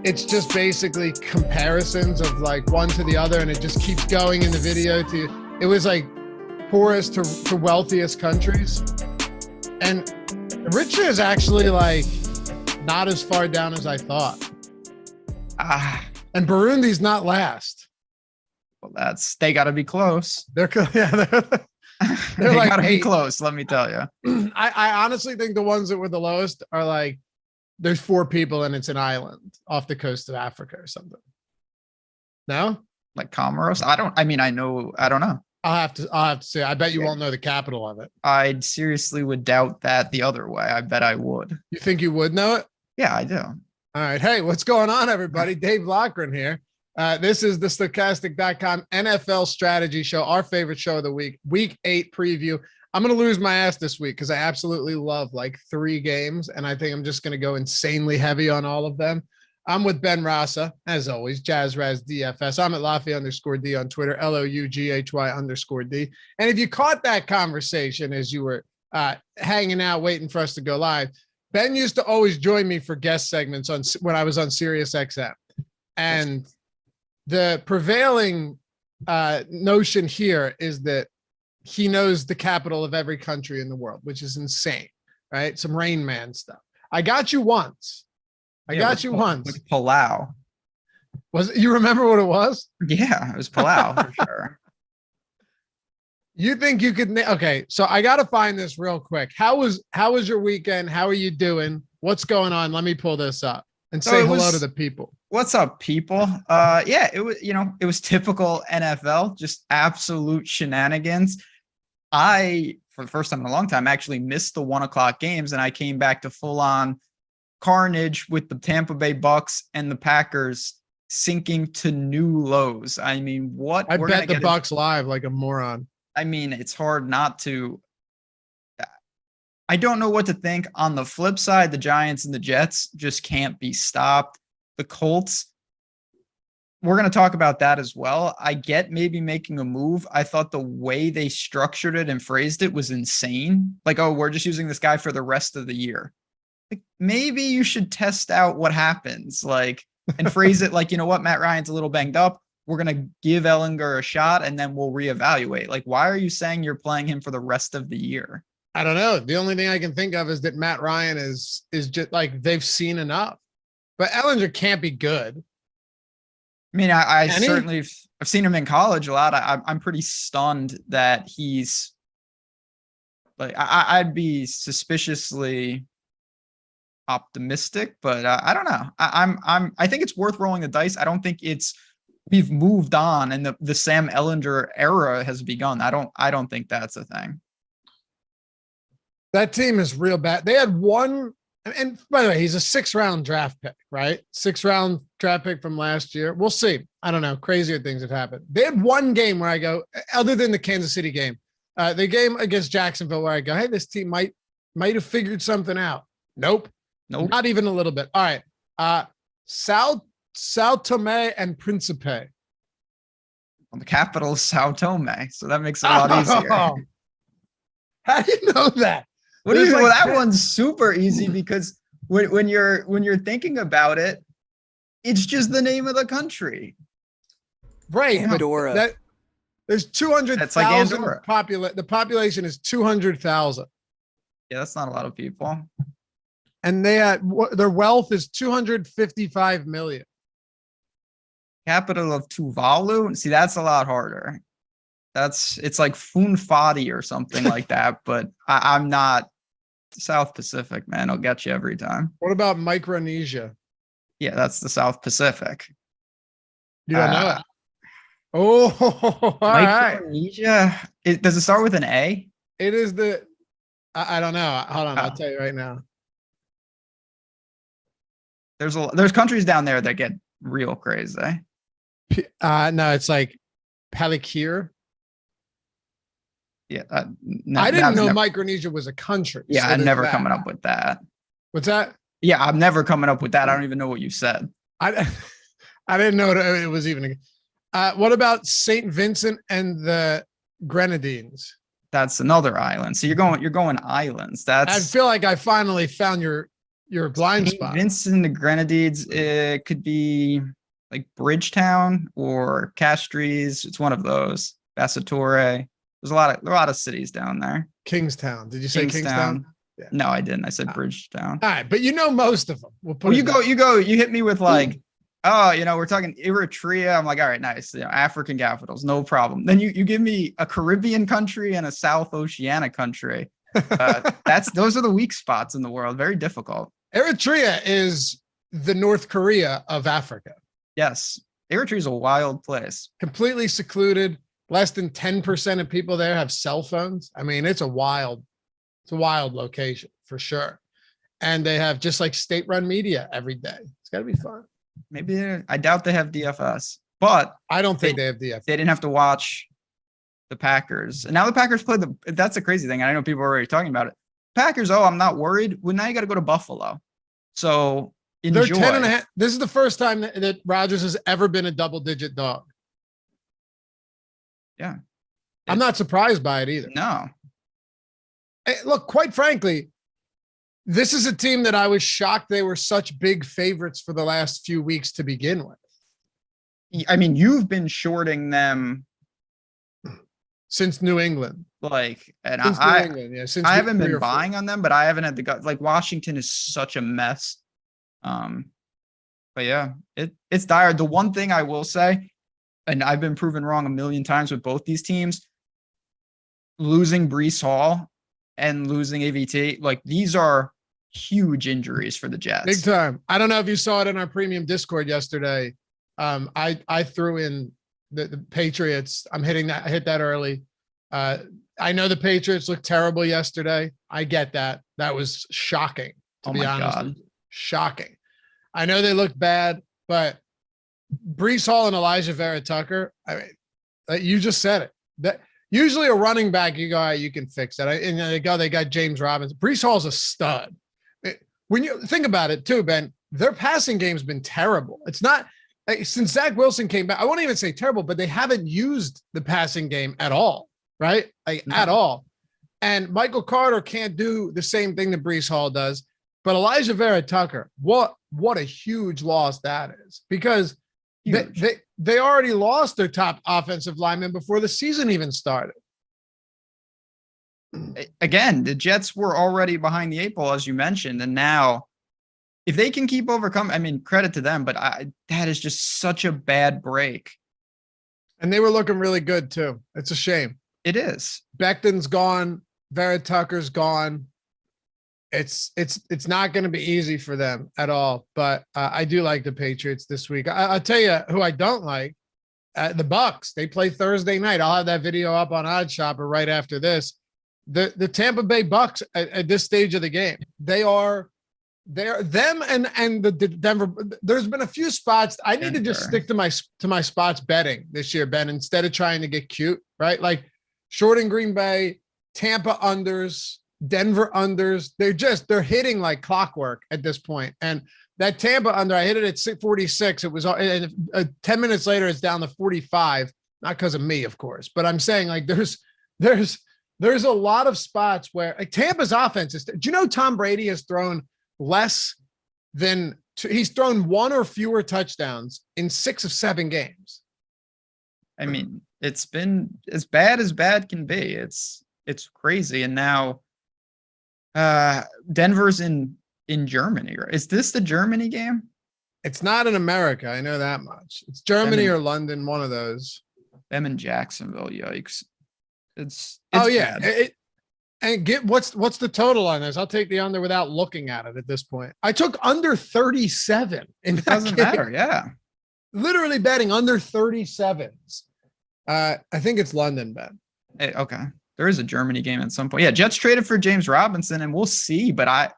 it's just basically comparisons of like one to the other, and it just keeps going in the video it was like poorest to wealthiest countries. And Eritrea is actually like not as far down as I thought. And Burundi's not last. Well, they got to be close. They're They like got to be close. Let me tell you. I honestly think the ones that were the lowest are like, there's 4 people and it's an island off the coast of Africa or something. No? Like Comoros? I don't know. I'll have to say, I bet you won't know the capital of it. I seriously would doubt that the other way. I bet I would. You think you would know it? Yeah, I do. All right. Hey, what's going on, everybody? Dave Loughran here. This is the Stokastic.com NFL strategy show, our favorite show of the week, week 8 preview. I'm going to lose my ass this week because I absolutely love like 3 games, and I think I'm just going to go insanely heavy on all of them. I'm with Ben Rasa, as always, JazzRaz DFS. I'm at Laffy_D on Twitter, LOUGHY_D. And if you caught that conversation as you were hanging out, waiting for us to go live, Ben used to always join me for guest segments when I was on Sirius XM. And the prevailing notion here is that he knows the capital of every country in the world, which is insane, right? Some Rain Man stuff. I got you once. With Palau. You remember what it was? Yeah, it was Palau for sure. You think you could? Okay, so I got to find this real quick. How was your weekend? How are you doing? What's going on? Let me pull this up and say hello to the people. What's up, people? Yeah, it was typical NFL, just absolute shenanigans. I, for the first time in a long time, actually missed the 1:00 games, and I came back to full on carnage with the Tampa Bay Bucks and the Packers sinking to new lows. I mean, what? I bet the Bucks live like a moron. I mean, it's hard not to. I don't know what to think. On the flip side, the Giants and the Jets just can't be stopped. The Colts, we're going to talk about that as well. I get maybe making a move. I thought the way they structured it and phrased it was insane. Like, oh, we're just using this guy for the rest of the year. Like, maybe you should test out what happens, like, and phrase it like, you know what, Matt Ryan's a little banged up. We're going to give Ellinger a shot and then we'll reevaluate. Like, why are you saying you're playing him for the rest of the year? I don't know. The only thing I can think of is that Matt Ryan is just like, they've seen enough. But Ellinger can't be good. I mean, I certainly I've seen him in college a lot. I'm pretty stunned that he's like, I'd be suspiciously optimistic, but I don't know. I think it's worth rolling the dice. I don't think we've moved on and the Sam Ellinger era has begun. I don't think that's a thing. That team is real bad. They had one. And by the way, he's a 6th-round draft pick, right? 6th-round draft pick from last year. We'll see. I don't know. Crazier things have happened. They had one game where I go, other than the Kansas City game, the game against Jacksonville, where I go, hey, this team might have figured something out. Nope. Not even a little bit. All right. Sao Tome and Principe. Well, the capital is Sao Tome, so that makes it a lot easier. How do you know that? Well, that one's super easy because when you're thinking about it, it's just the name of the country. Right. Andorra. There's 200,000 like the population is 200,000. Yeah, that's not a lot of people. And their wealth is 255 million. Capital of Tuvalu? See, that's a lot harder. It's like Funfadi or something like that, but I'm not. South Pacific, man. I'll get you every time. What about Micronesia? Yeah, that's the South Pacific. You don't know it. Oh, Micronesia. Right. Does it start with an A? It is I don't know. Hold on, I'll tell you right now. There's countries down there that get real crazy. No, it's like Palikir. Yeah, I didn't know Micronesia was a country. Yeah, so I'm never coming up with that. What's that? Yeah, I'm never coming up with that. I don't even know what you said. I didn't know it was even. What about St. Vincent and the Grenadines? That's another island. So you're going islands. I feel like I finally found your Your blind St. spot. Vincent and the Grenadines. It could be like Bridgetown or Castries. It's one of those. Bassatore. There's a lot of cities down there. Kingstown. Did you say Kingstown? Yeah. No, I didn't. I said Bridgetown. All right, but you know most of them. You hit me with like, oh, we're talking Eritrea. I'm like, all right, nice. African capitals, no problem. Then you give me a Caribbean country and a South Oceanic country. Those are the weak spots in the world. Very difficult. Eritrea is the North Korea of Africa. Yes. Eritrea is a wild place. Completely secluded. Less than 10% of people there have cell phones. I mean, it's a wild location for sure. And they have just like state-run media every day. It's got to be fun. Maybe I doubt they have DFS, but I don't think they have DFS. They didn't have to watch the Packers. And now the Packers play that's the crazy thing. I know people are already talking about it. Packers, I'm not worried. Well, now you got to go to Buffalo. So enjoy. They're 10.5. This is the first time that Rodgers has ever been a double-digit dog. Yeah. I'm not surprised by it either. No. Hey, look, quite frankly, this is a team that I was shocked they were such big favorites for the last few weeks to begin with. I mean, you've been shorting them since New England. Since New England, yeah. Since I haven't been buying on them, but I haven't had the gut. Like Washington is such a mess. But yeah, it's dire. The one thing I will say, and I've been proven wrong a million times with both these teams, losing Breece Hall and losing AVT, like these are huge injuries for the Jets. Big time. I don't know if you saw it in our premium Discord yesterday. I threw in the Patriots. I hit that early. I know the Patriots looked terrible yesterday. I get that. That was shocking, to be honest. God. Shocking. I know they looked bad, but Breece Hall and Elijah Vera Tucker, I mean, you just said it. That usually a running back, you go, all right, you can fix that. And they got James Robinson. Breece Hall's a stud. When you think about it too, Ben, their passing game's been terrible. It's not since Zach Wilson came back. I won't even say terrible, but they haven't used the passing game at all, right? At all. And Michael Carter can't do the same thing that Breece Hall does. But Elijah Vera Tucker, what a huge loss that is, because they already lost their top offensive lineman before the season even started. Again, the Jets were already behind the 8 ball, as you mentioned, and now if they can keep overcoming, I mean, credit to them, but that is just such a bad break. And they were looking really good too. It's a shame. It is. Becton's gone. Vera Tucker's gone. It's not going to be easy for them at all. But I do like the Patriots this week. I'll tell you who I don't like. The Bucks. They play Thursday night. I'll have that video up on OddsShopper right after this. The Tampa Bay Bucks at this stage of the game. They're them and the Denver. There's been a few spots. I need to just stick to my spots betting this year, Ben, instead of trying to get cute, right? Like shorting Green Bay, Tampa unders, Denver unders. They're hitting like clockwork at this point. And that Tampa under, I hit it at 646. It was 10 minutes later, it's down to 45. Not because of me, of course, but I'm saying like there's a lot of spots where like Tampa's offense is. Do you know Tom Brady has thrown less than he's thrown 1 or fewer touchdowns in 6 of 7 games? I mean, it's been as bad can be. It's crazy. And now Denver's in Germany. Is this the Germany game? It's not in America. I know that much. It's Germany or London, one of those. Them in Jacksonville. Yikes. It's yeah. What's the total on this? I'll take the under without looking at it at this point. I took under 37. It doesn't matter. Yeah. Literally betting under 37s. I think it's London, Ben. Hey, okay. There is a Germany game at some point. Yeah. Jets traded for James Robinson and we'll see, but I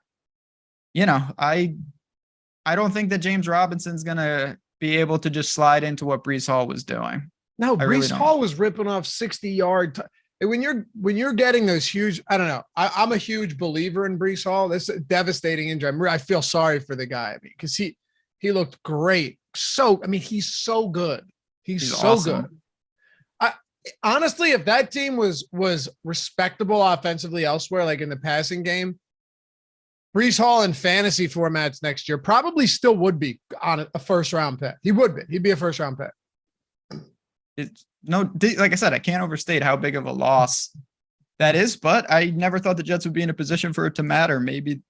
don't think that James Robinson's going to be able to just slide into what Breece Hall was doing. No, Breece Hall was ripping off 60-yard. When you're getting those huge, I don't know. I'm a huge believer in Breece Hall. This is a devastating injury. I feel sorry for the guy. I mean, because he looked great. He's so good. He's so awesome. Good. Honestly, if that team was respectable offensively elsewhere, like in the passing game, Brees Hall in fantasy formats next year probably still would be on a first round pick. He would be. He'd be a first round pick. It's like I said, I can't overstate how big of a loss that is, but I never thought the Jets would be in a position for it to matter. Maybe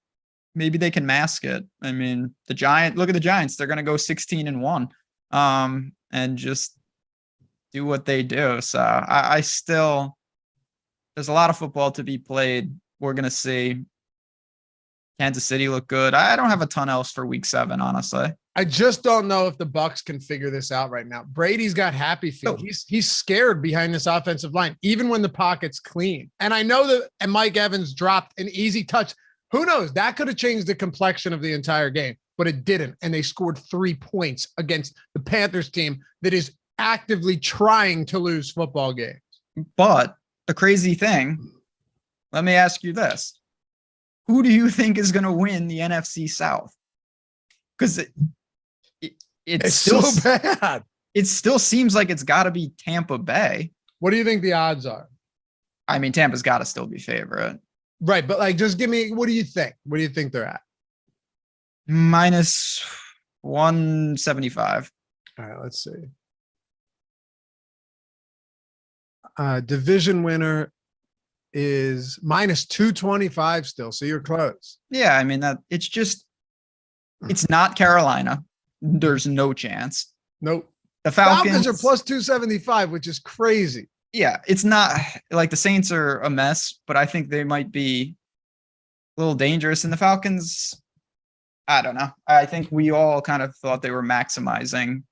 they can mask it. I mean, look at the Giants. They're going to go 16-1, and just do what they do. So I still, there's a lot of football to be played. We're going to see Kansas City look good. I don't have a ton else for week 7, honestly. I just don't know if the Bucs can figure this out right now. Brady's got happy feet. He's scared behind this offensive line, even when the pocket's clean. And I know that, and Mike Evans dropped an easy touch. Who knows? That could have changed the complexion of the entire game, but it didn't. And they scored 3 points against the Panthers team that is actively trying to lose football games. But the crazy thing, let me ask you this. Who do you think is going to win the NFC South? Because it's still so bad. It still seems like it's got to be Tampa Bay. What do you think the odds are? I mean, Tampa's got to still be favorite. Right, but like, just give me, what do you think? What do you think they're at? Minus 175. All right, let's see. Division winner is minus 225 still, so you're close. Yeah, I mean, it's not Carolina. There's no chance. Nope. The Falcons are plus 275, which is crazy. Yeah, it's not like the Saints are a mess, but I think they might be a little dangerous. And the Falcons, I don't know. I think we all kind of thought they were maximizing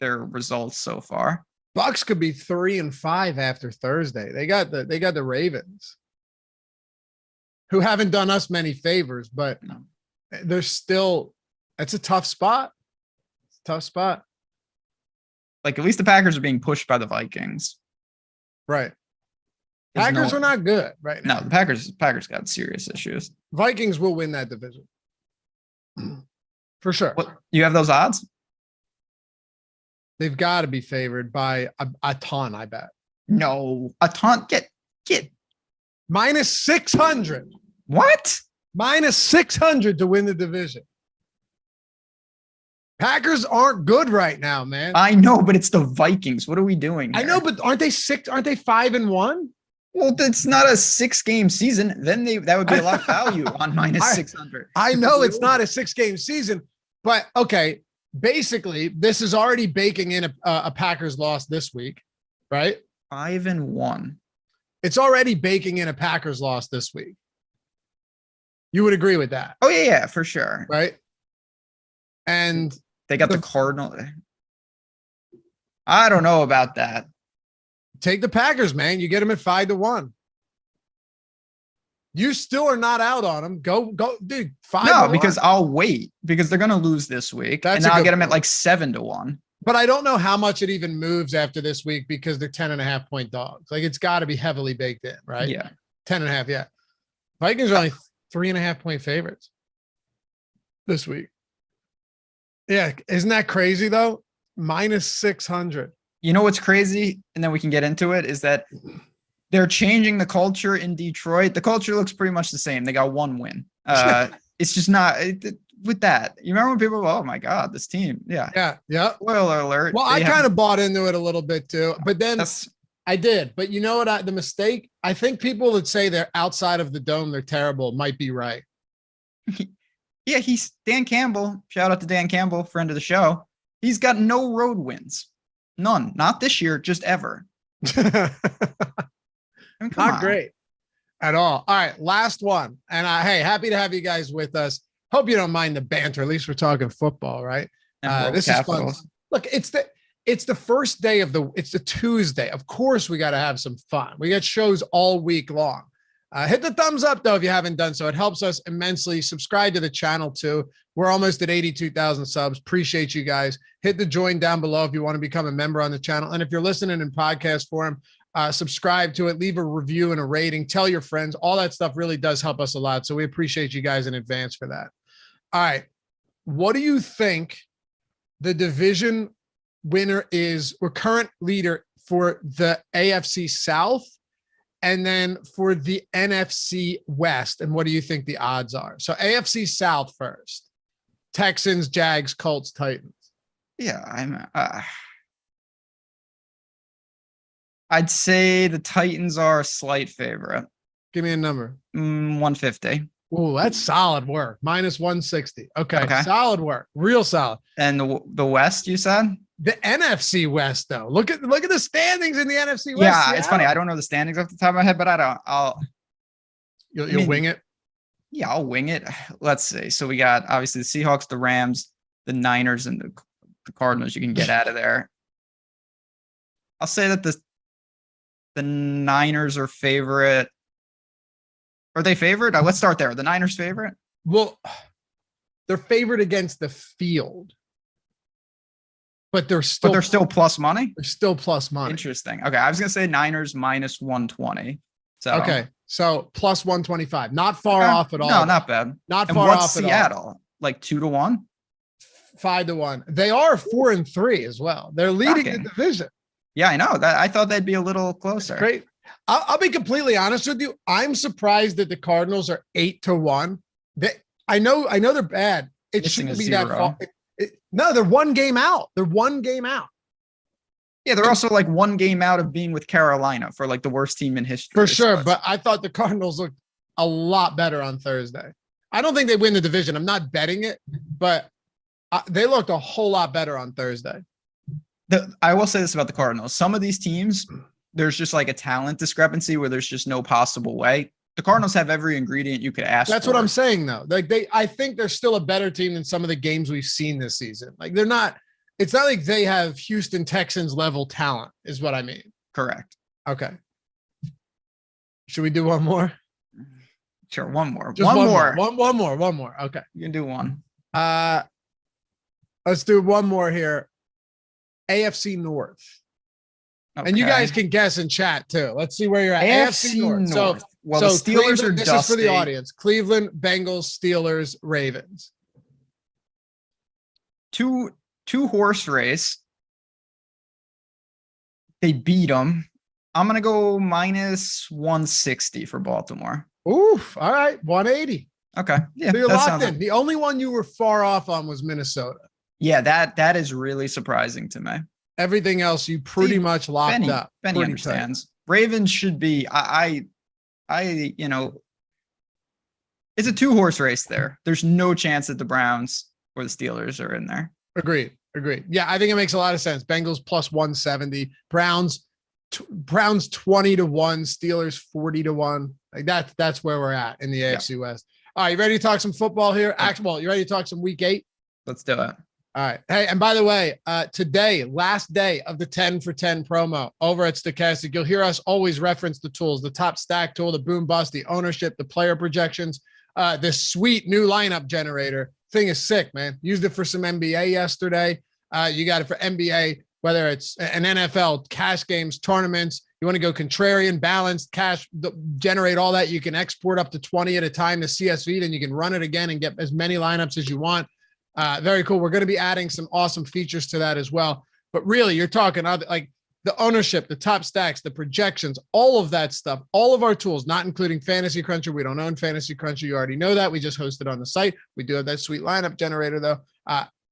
their results so far. Bucks could be 3-5 after Thursday. They got the Ravens, who haven't done us many favors, but they're still. It's a tough spot. It's a tough spot. Like, at least the Packers are being pushed by the Vikings. Right. Packers are not good right now. No, the Packers got serious issues. Vikings will win that division. For sure. What, you have those odds? They've got to be favored by a ton, I bet. No, a ton. Get minus 600. What? Minus 600 to win the division. Packers aren't good right now, man. I know, but it's the Vikings. What are we doing here? I know, but aren't they 5-1? Well, it's not a 6-game season. Then that would be a lot of value on minus 600. I know it's not a 6-game season, but okay. Basically, this is already baking in a Packers loss this week, right? 5-1. It's already baking in a Packers loss this week. You would agree with that? Oh, yeah, for sure. Right? And they got the Cardinal. I don't know about that. Take the Packers, man. You get them at 5-1. You still are not out on them. Go, dude. 5-1. No, because I'll wait because they're going to lose this week. And then I'll get them at like 7-1. But I don't know how much it even moves after this week because they're 10.5-point dogs. Like, it's got to be heavily baked in, right? Yeah. 10.5. Yeah. Vikings are only 3.5-point favorites this week. Yeah. Isn't that crazy though? Minus 600. You know what's crazy? And then we can get into it is that they're changing the culture in Detroit. The culture looks pretty much the same. They got 1 win. It's just not with that. You remember when people were, oh my God, this team. Yeah. Yeah. Yeah. Spoiler alert. Well, I kind of bought into it a little bit too, but then I did. But you know what? The mistake, I think people that say they're outside of the dome, they're terrible, might be right. Yeah. He's Dan Campbell. Shout out to Dan Campbell, friend of the show. He's got no road wins. None. Not this year, just ever. Not great at all. All right, last one. And hey, happy to have you guys with us. Hope you don't mind the banter. At least we're talking football, right? This is fun. Look, it's the first day of it's the Tuesday. Of course, we got to have some fun. We got shows all week long. Hit the thumbs up though if you haven't done so. It helps us immensely. Subscribe to the channel too. We're almost at 82,000 subs. Appreciate you guys. Hit the join down below if you want to become a member on the channel. And if you're listening in podcast form, subscribe to it, leave a review and a rating, tell your friends. All that stuff really does help us a lot. So we appreciate you guys in advance for that. All right. What do you think the division winner is, or current leader for the AFC South And then for the NFC West, and what do you think the odds are? So AFC South first. Texans, Jags, Colts, Titans. Yeah, I'd say the Titans are a slight favorite. Give me a number. 150. Oh, that's solid work. Minus 160. Okay. Solid work. Real solid. And the West, you said? The NFC West, though. Look at the standings in the NFC West. Yeah, it's funny. I don't know the standings off the top of my head, but You'll wing it. Yeah, I'll wing it. Let's see. So we got obviously the Seahawks, the Rams, the Niners, and the Cardinals. You can get out of there. I'll say that the Niners are favorite. Are they favored? Let's start there. The Niners favorite? Well, they're favored against the field. But they're still plus money? They're still plus money. Interesting. Okay. I was going to say Niners minus 120. So okay. So plus 125. Not far off at all. No, not bad. Not far off Seattle? at all. Like 2-1? 5-1. They are 4-3 as well. They're leading the division. Yeah, I know. I thought they'd be a little closer. Great. I'll be completely honest with you. I'm surprised that the Cardinals are 8-1. I know they're bad. It shouldn't be that far. No, they're one game out. Yeah, they're also like one game out of being with Carolina for like the worst team in history. For sure, but I thought the Cardinals looked a lot better on Thursday. I don't think they win the division. I'm not betting it, but they looked a whole lot better on Thursday. I will say this about the Cardinals. Some of these teams, there's just like a talent discrepancy where there's just no possible way. The Cardinals have every ingredient you could ask for. That's what I'm saying, though. Like I think they're still a better team than some of the games we've seen this season. Like they're not. It's not like they have Houston Texans level talent, is what I mean. Correct. Okay. Should we do one more? Sure, one more. Just one more. Okay, you can do one. Let's do one more here. AFC North. Okay. And you guys can guess in chat too. Let's see where you're at. AFC North. So the Steelers are dusty. This is for the audience. Cleveland, Bengals, Steelers, Ravens. Two horse race. They beat them. I'm gonna go minus 160 for Baltimore. Oof. All right. 180. Okay. Yeah. So you're locked in. The only one you were far off on was Minnesota. Yeah, that is really surprising to me. Everything else you pretty much locked up. Benny understands. Tight. Ravens should be. It's a 2-horse race there. There's no chance that the Browns or the Steelers are in there. Agreed. Yeah, I think it makes a lot of sense. Bengals plus 170, Browns 20-1, Steelers 40-1. Like that's where we're at in the AFC West. All right, you ready to talk some football here? Well, you ready to talk some week 8? Let's do it. All right. Hey, and by the way, today, last day of the 10 for 10 promo over at Stokastic, you'll hear us always reference the tools, the top stack tool, the boom bust, the ownership, the player projections, this sweet new lineup generator. Thing is sick, man. Used it for some NBA yesterday. You got it for NBA, whether it's an NFL, cash games, tournaments. You want to go contrarian, balanced, cash, generate all that. You can export up to 20 at a time to CSV, then you can run it again and get as many lineups as you want. Very cool. We're going to be adding some awesome features to that as well. But really, you're talking like the ownership, the top stacks, the projections, all of that stuff, all of our tools, not including Fantasy Cruncher. We don't own Fantasy Cruncher. You already know that. We just host it on the site. We do have that sweet lineup generator, though.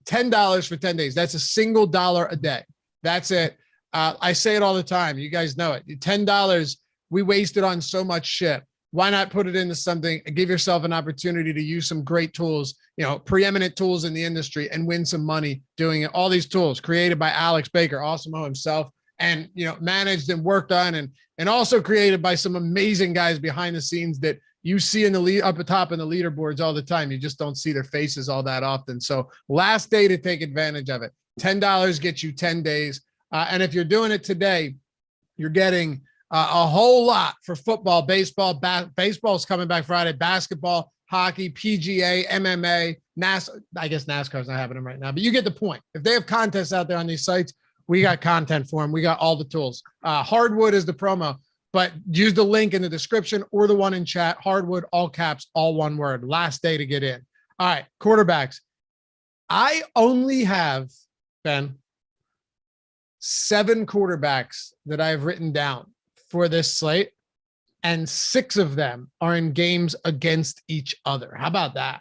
$10 for 10 days. That's a single dollar a day. That's it. I say it all the time. You guys know it. $10, we wasted on so much shit. Why not put it into something and give yourself an opportunity to use some great tools, preeminent tools in the industry and win some money doing it. All these tools created by Alex Baker, Awesemo himself, and, managed and worked on and also created by some amazing guys behind the scenes that you see in the up at top in the leaderboards all the time. You just don't see their faces all that often. So last day to take advantage of it. $10 gets you 10 days. And if you're doing it today, you're getting a whole lot for football, baseball, baseball's coming back Friday, basketball, hockey, PGA, MMA, NASCAR. I guess NASCAR's not having them right now, but you get the point. If they have contests out there on these sites, we got content for them. We got all the tools. Hardwood is the promo, but use the link in the description or the one in chat. Hardwood, all caps, all one word. Last day to get in. All right, quarterbacks. I only have, Ben, 7 quarterbacks that I've written down for this slate. and 6 of them are in games against each other. How about that?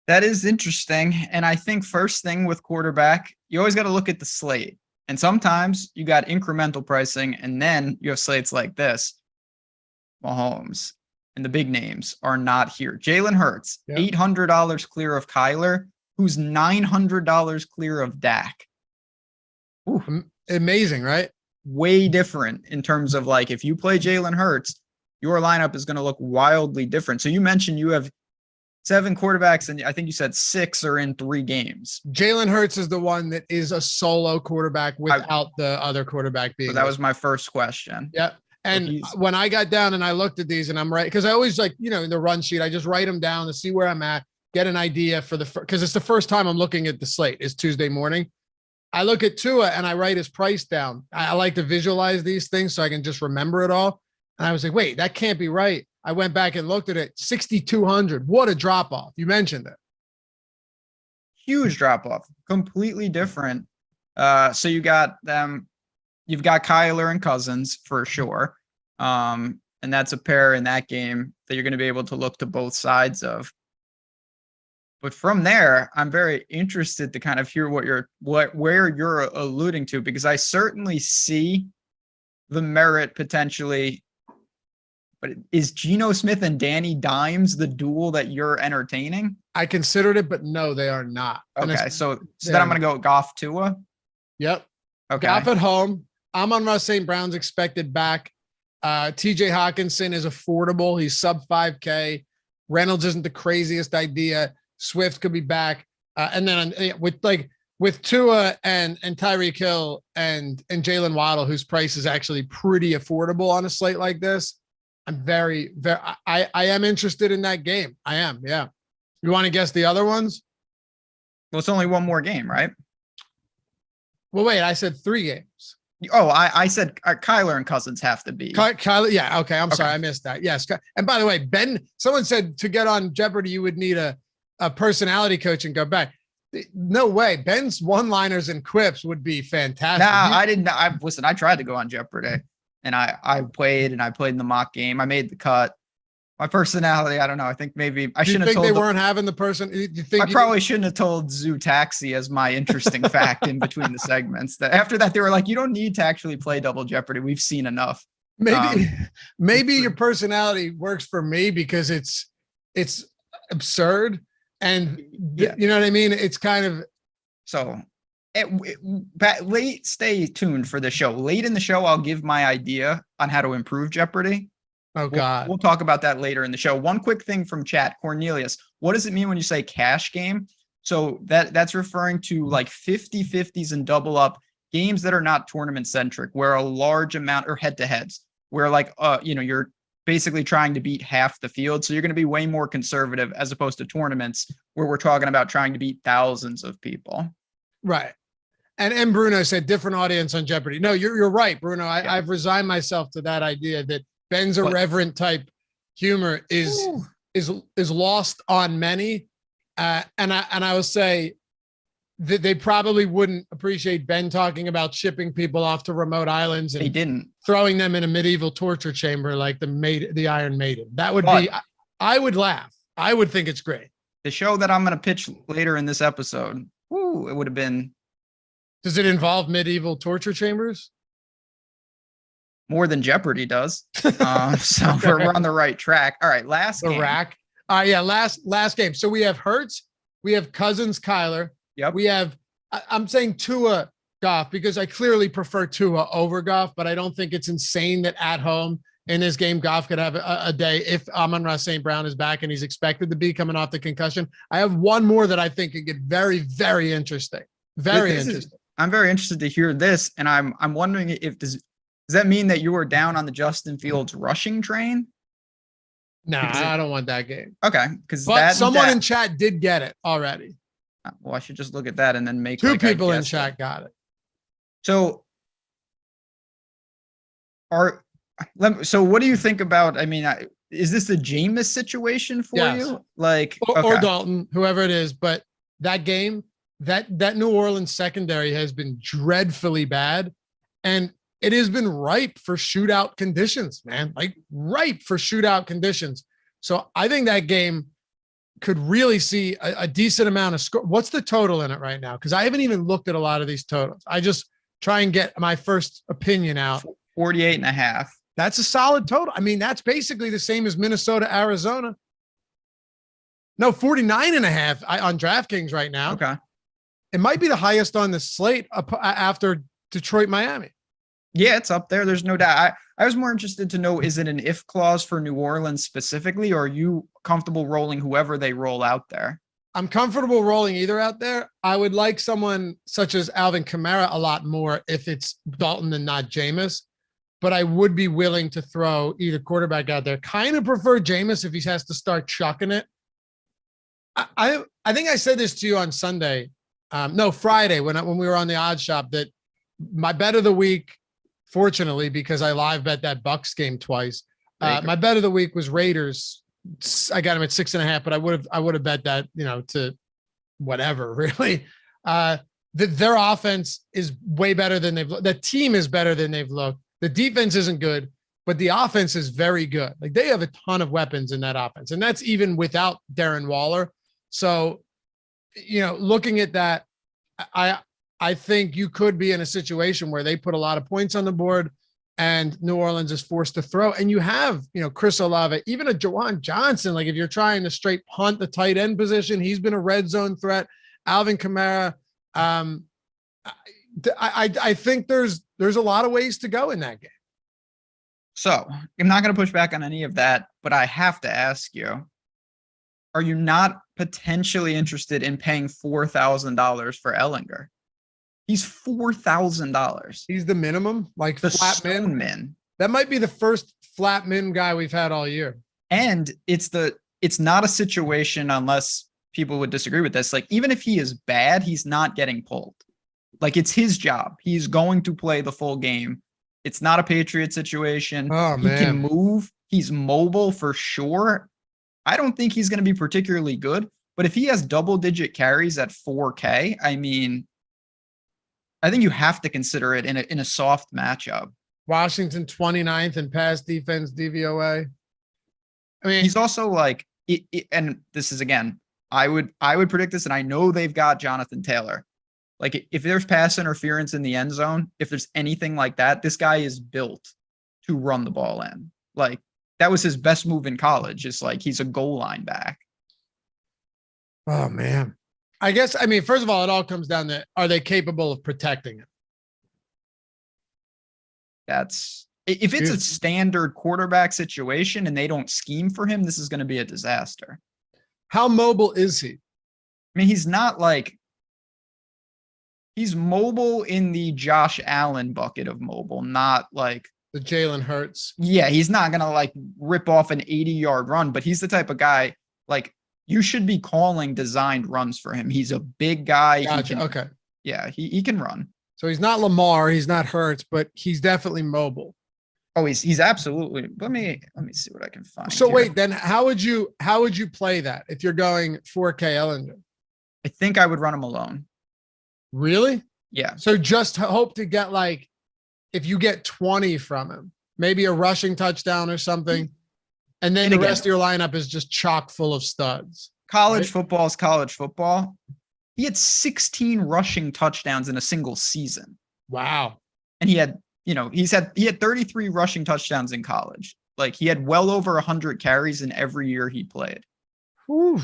That is interesting. And I think first thing with quarterback, you always got to look at the slate. And sometimes you got incremental pricing, and then you have slates like this. Mahomes and the big names are not here. Jalen Hurts, $800 clear of Kyler, who's $900 clear of Dak. Ooh, amazing, right? Way different in terms of like, if you play Jalen Hurts, your lineup is going to look wildly different. So you mentioned you have 7 quarterbacks, and I think you said 6 are in 3 games. Jalen Hurts is the one that is a solo quarterback without the other quarterback being. So that was my first question. Yep. And when I got down and I looked at these, and I'm right, because I always like, in the run sheet, I just write them down to see where I'm at, get an idea for because it's the first time I'm looking at the slate. It's Tuesday morning. I look at Tua and I write his price down. I like to visualize these things so I can just remember it all. And I was like, wait, that can't be right. I went back and looked at it. 6,200. What a drop off. You mentioned it. Huge drop off. Completely different. So you got them. You've got Kyler and Cousins for sure. And that's a pair in that game that you're going to be able to look to both sides of. But from there, I'm very interested to kind of hear where you're alluding to, because I certainly see the merit potentially. But is Geno Smith and Danny Dimes the duel that you're entertaining? I considered it, but no, they are not. Okay, so then I'm going to go Goff Tua. Yep. Okay. Goff at home. Amon-Ra St. Brown's expected back. TJ Hawkinson is affordable. He's sub 5K. Reynolds isn't the craziest idea. Swift could be back. And then with Tua and Tyreek Hill and Jalen Waddle, whose price is actually pretty affordable on a slate like this, I'm very, I am interested in that game. I am. Yeah. You want to guess the other ones? Well, it's only one more game, right? Well, wait, I said 3 games. Oh, I said Kyler and Cousins have to be. Kyler. Yeah. Okay. I'm sorry. I missed that. Yes. And by the way, someone said to get on Jeopardy, you would need a personality coach and go back. No way. Ben's one-liners and quips would be fantastic. Nah, I didn't. Listen, I tried to go on Jeopardy. And I played in the mock game. I made the cut. My personality, I don't know. I think maybe I shouldn't have told. They weren't having the person. You think I probably shouldn't have told Zoo Taxi as my interesting fact in between the segments. That after that, they were like, you don't need to actually play Double Jeopardy. We've seen enough. Maybe your personality works for me because it's absurd. And you know what I mean? It's kind of so. Stay tuned for the show. Late in the show, I'll give my idea on how to improve Jeopardy. Oh, God. We'll talk about that later in the show. One quick thing from chat, Cornelius. What does it mean when you say cash game? So that's referring to like 50-50s and double up games that are not tournament centric, where a large amount or head to heads, where like, you're basically trying to beat half the field. So you're going to be way more conservative as opposed to tournaments where we're talking about trying to beat thousands of people. Right. And Bruno said different audience on Jeopardy. No, you're right, Bruno. I've resigned myself to that idea that Ben's irreverent type humor is lost on many. And I will say that they probably wouldn't appreciate Ben talking about shipping people off to remote islands and they didn't throwing them in a medieval torture chamber like the Iron Maiden. That would be, I would laugh. I would think it's great. The show that I'm going to pitch later in this episode, it would have been. Does it involve medieval torture chambers? More than Jeopardy does. So okay. we're on the right track. All right, last game. Rack. Last game. So we have Hurts, we have Cousins, Kyler. Yep. We have. I'm saying Tua, Goff, because I clearly prefer Tua over Goff, but I don't think it's insane that at home in this game Goff could have a day if Amon-Ra St. Brown is back and he's expected to be coming off the concussion. I have one more that I think could get very, very interesting. Very interesting. I'm very interested to hear this, and I'm wondering if does that mean that you were down on the Justin Fields rushing train? No, I don't want that game. Okay, because someone in chat did get it already. Well, I should just look at that and then make 2 people in chat got it. So, what do you think about? I mean, is this the Jameis situation for you? Like, or Dalton, whoever it is, but that game. That New Orleans secondary has been dreadfully bad. And it has been ripe for shootout conditions, man. Like ripe for shootout conditions. So I think that game could really see a decent amount of score. What's the total in it right now? Because I haven't even looked at a lot of these totals. I just try and get my first opinion out. 48.5. That's a solid total. I mean, that's basically the same as Minnesota, Arizona. No, 49.5 on DraftKings right now. Okay. It might be the highest on the slate after Detroit, Miami. Yeah, it's up there. There's no doubt. I was more interested to know, is it an if clause for New Orleans specifically, or are you comfortable rolling whoever they roll out there? I'm comfortable rolling either out there. I would like someone such as Alvin Kamara a lot more if it's Dalton and not Jameis, but I would be willing to throw either quarterback out there. Kind of prefer Jameis if he has to start chucking it. I think I said this to you on Sunday. Friday when we were on the odd shop, that my bet of the week, fortunately, because I live bet that Bucks game twice. My bet of the week was Raiders. I got them at 6.5, but I would have bet that, to whatever, really. Their offense is way better than the team is better than they've looked. The defense isn't good, but the offense is very good. Like they have a ton of weapons in that offense, and that's even without Darren Waller. So, looking at that, I think you could be in a situation where they put a lot of points on the board and New Orleans is forced to throw. And you have, Chris Olave, even a Jawan Johnson. Like if you're trying to straight punt the tight end position, he's been a red zone threat. Alvin Kamara. I think there's a lot of ways to go in that game. So I'm not going to push back on any of that, but I have to ask you, are you not potentially interested in paying $4,000 for Ellinger? He's $4,000. He's the minimum, like the flat min. That might be the first flat min guy we've had all year. And it's not a situation, unless people would disagree with this. Like even if he is bad, he's not getting pulled. Like it's his job. He's going to play the full game. It's not a Patriot situation. Oh, man. He can move. He's mobile for sure. I don't think he's going to be particularly good, but if he has double-digit carries at 4K, I mean, I think you have to consider it in a soft matchup. Washington 29th in pass defense DVOA. I mean, he's also like, and this is again, I would predict this, and I know they've got Jonathan Taylor. Like if there's pass interference in the end zone, if there's anything like that, this guy is built to run the ball in. Like that was his best move in college. It's like he's a goal line back. Oh man. I guess, first of all, it all comes down to, are they capable of protecting it? If it's a standard quarterback situation and they don't scheme for him, this is going to be a disaster. How mobile is he? He's not like, he's mobile in the Josh Allen bucket of mobile, not like the Jalen Hurts. Yeah, he's not going to like rip off an 80-yard run, but he's the type of guy, like you should be calling designed runs for him. He's a big guy. Gotcha. Okay. Yeah, he can run. So he's not Lamar, he's not Hurts, but he's definitely mobile. Oh, he's absolutely. Let me see what I can find. So here. wait, then how would you play that if you're going 4K Ellinger? I think I would run him alone. Really? Yeah. So just hope to get like, if you get 20 from him, maybe a rushing touchdown or something. And then the rest of your lineup is just chock full of studs. College football is college football. He had 16 rushing touchdowns in a single season. Wow. And he had 33 rushing touchdowns in college. Like he had well over 100 carries in every year he played. Whew.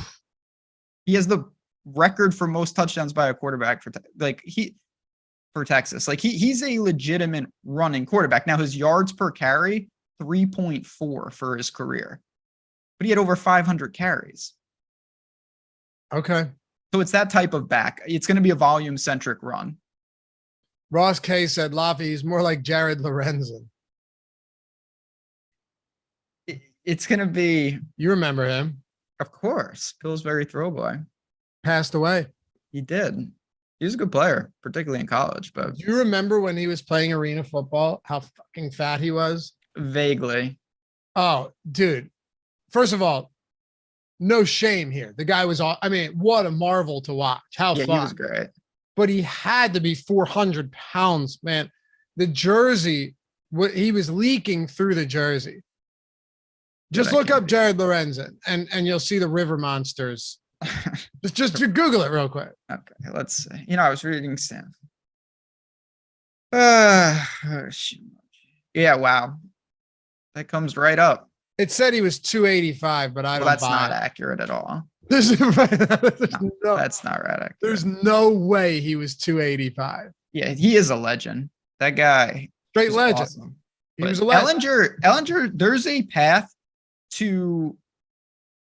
He has the record for most touchdowns by a quarterback for Texas. Like he's a legitimate running quarterback. Now his yards per carry, 3.4 for his career, but he had over 500 carries. Okay. So it's that type of back. It's going to be a volume centric run. Ross K said Laffy is more like Jared Lorenzen. It's going to be. You remember him? Of course. Pillsbury throwboy. Passed away. He did. He was a good player, particularly in college. But do you remember when he was playing arena football, how fucking fat he was? Vaguely. Oh, dude. First of all, no shame here. The guy was what a marvel to watch. How fun. He was great. But he had to be 400 pounds, man. the jersey, he was leaking through the jersey. Just look up Jared Lorenzen and you'll see the River Monsters. just Google it real quick. Okay, let's see. I was reading Sam. Yeah, wow. That comes right up. It said he was 285, but I don't buy it. That's not accurate at all. That's not right. Accurate. There's no way he was 285. Yeah, he is a legend. That guy. Straight legend. Awesome. He was a legend. Ellinger, there's a path to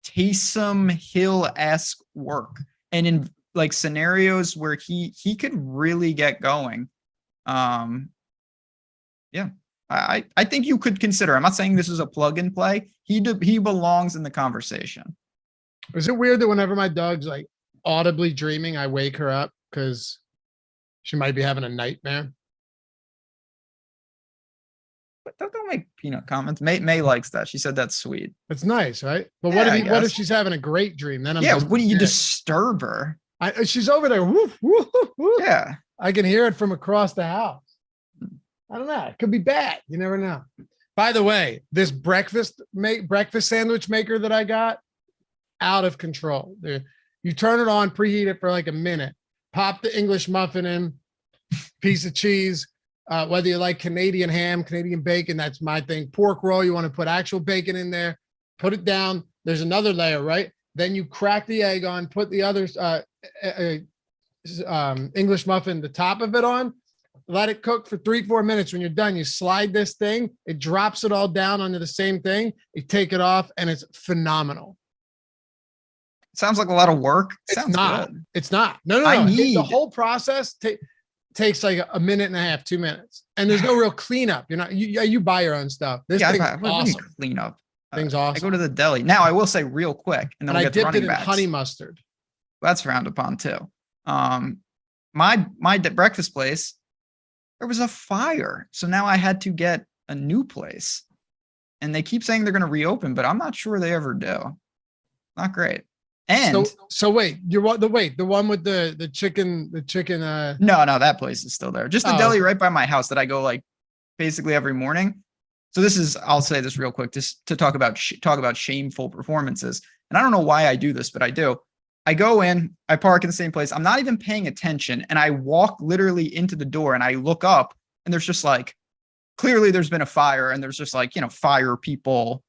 Taysom Hill-esque work. And in like scenarios where he could really get going. Yeah. I think you could consider. I'm not saying this is a plug and play. He belongs in the conversation. Is it weird that whenever my dog's like audibly dreaming, I wake her up because she might be having a nightmare? But don't make peanut comments. May likes that. She said that's sweet. It's nice, right? But Yeah, what if she's having a great dream? Then I'm what do you disturb her? She's over there. Woof, woof, woof. Yeah. I can hear it from across the house. I don't know. It could be bad. You never know. By the way, this breakfast sandwich maker that I got, out of control. You turn it on, preheat it for like a minute, pop the English muffin in, piece of cheese, whether you like Canadian ham, Canadian bacon, that's my thing. Pork roll, you want to put actual bacon in there, put it down. There's another layer, right? Then you crack the egg on, put the other English muffin, the top of it on, let it cook for 3-4 minutes. When you're done, you slide this thing, it drops it all down onto the same thing. You take it off and it's phenomenal. Sounds like a lot of work. It's not. Good. It's not. No. The whole process takes like a minute and a half, 2 minutes, and there's no real cleanup. You buy your own stuff. This thing's awesome. Clean up. Thing's awesome. I go to the deli now. I will say real quick, and then I dipped it in honey mustard. That's frowned upon too. My breakfast place, there was a fire, so now I had to get a new place, and they keep saying they're going to reopen, but I'm not sure they ever do. Not great. And so wait, the one with the chicken, no, that place is still there. Just the deli right by my house that I go like basically every morning. So I'll say this real quick, just to talk about shameful performances. And I don't know why I do this, but I do. I go in, I park in the same place. I'm not even paying attention. And I walk literally into the door and I look up and there's just like, clearly there's been a fire and there's just like, fire people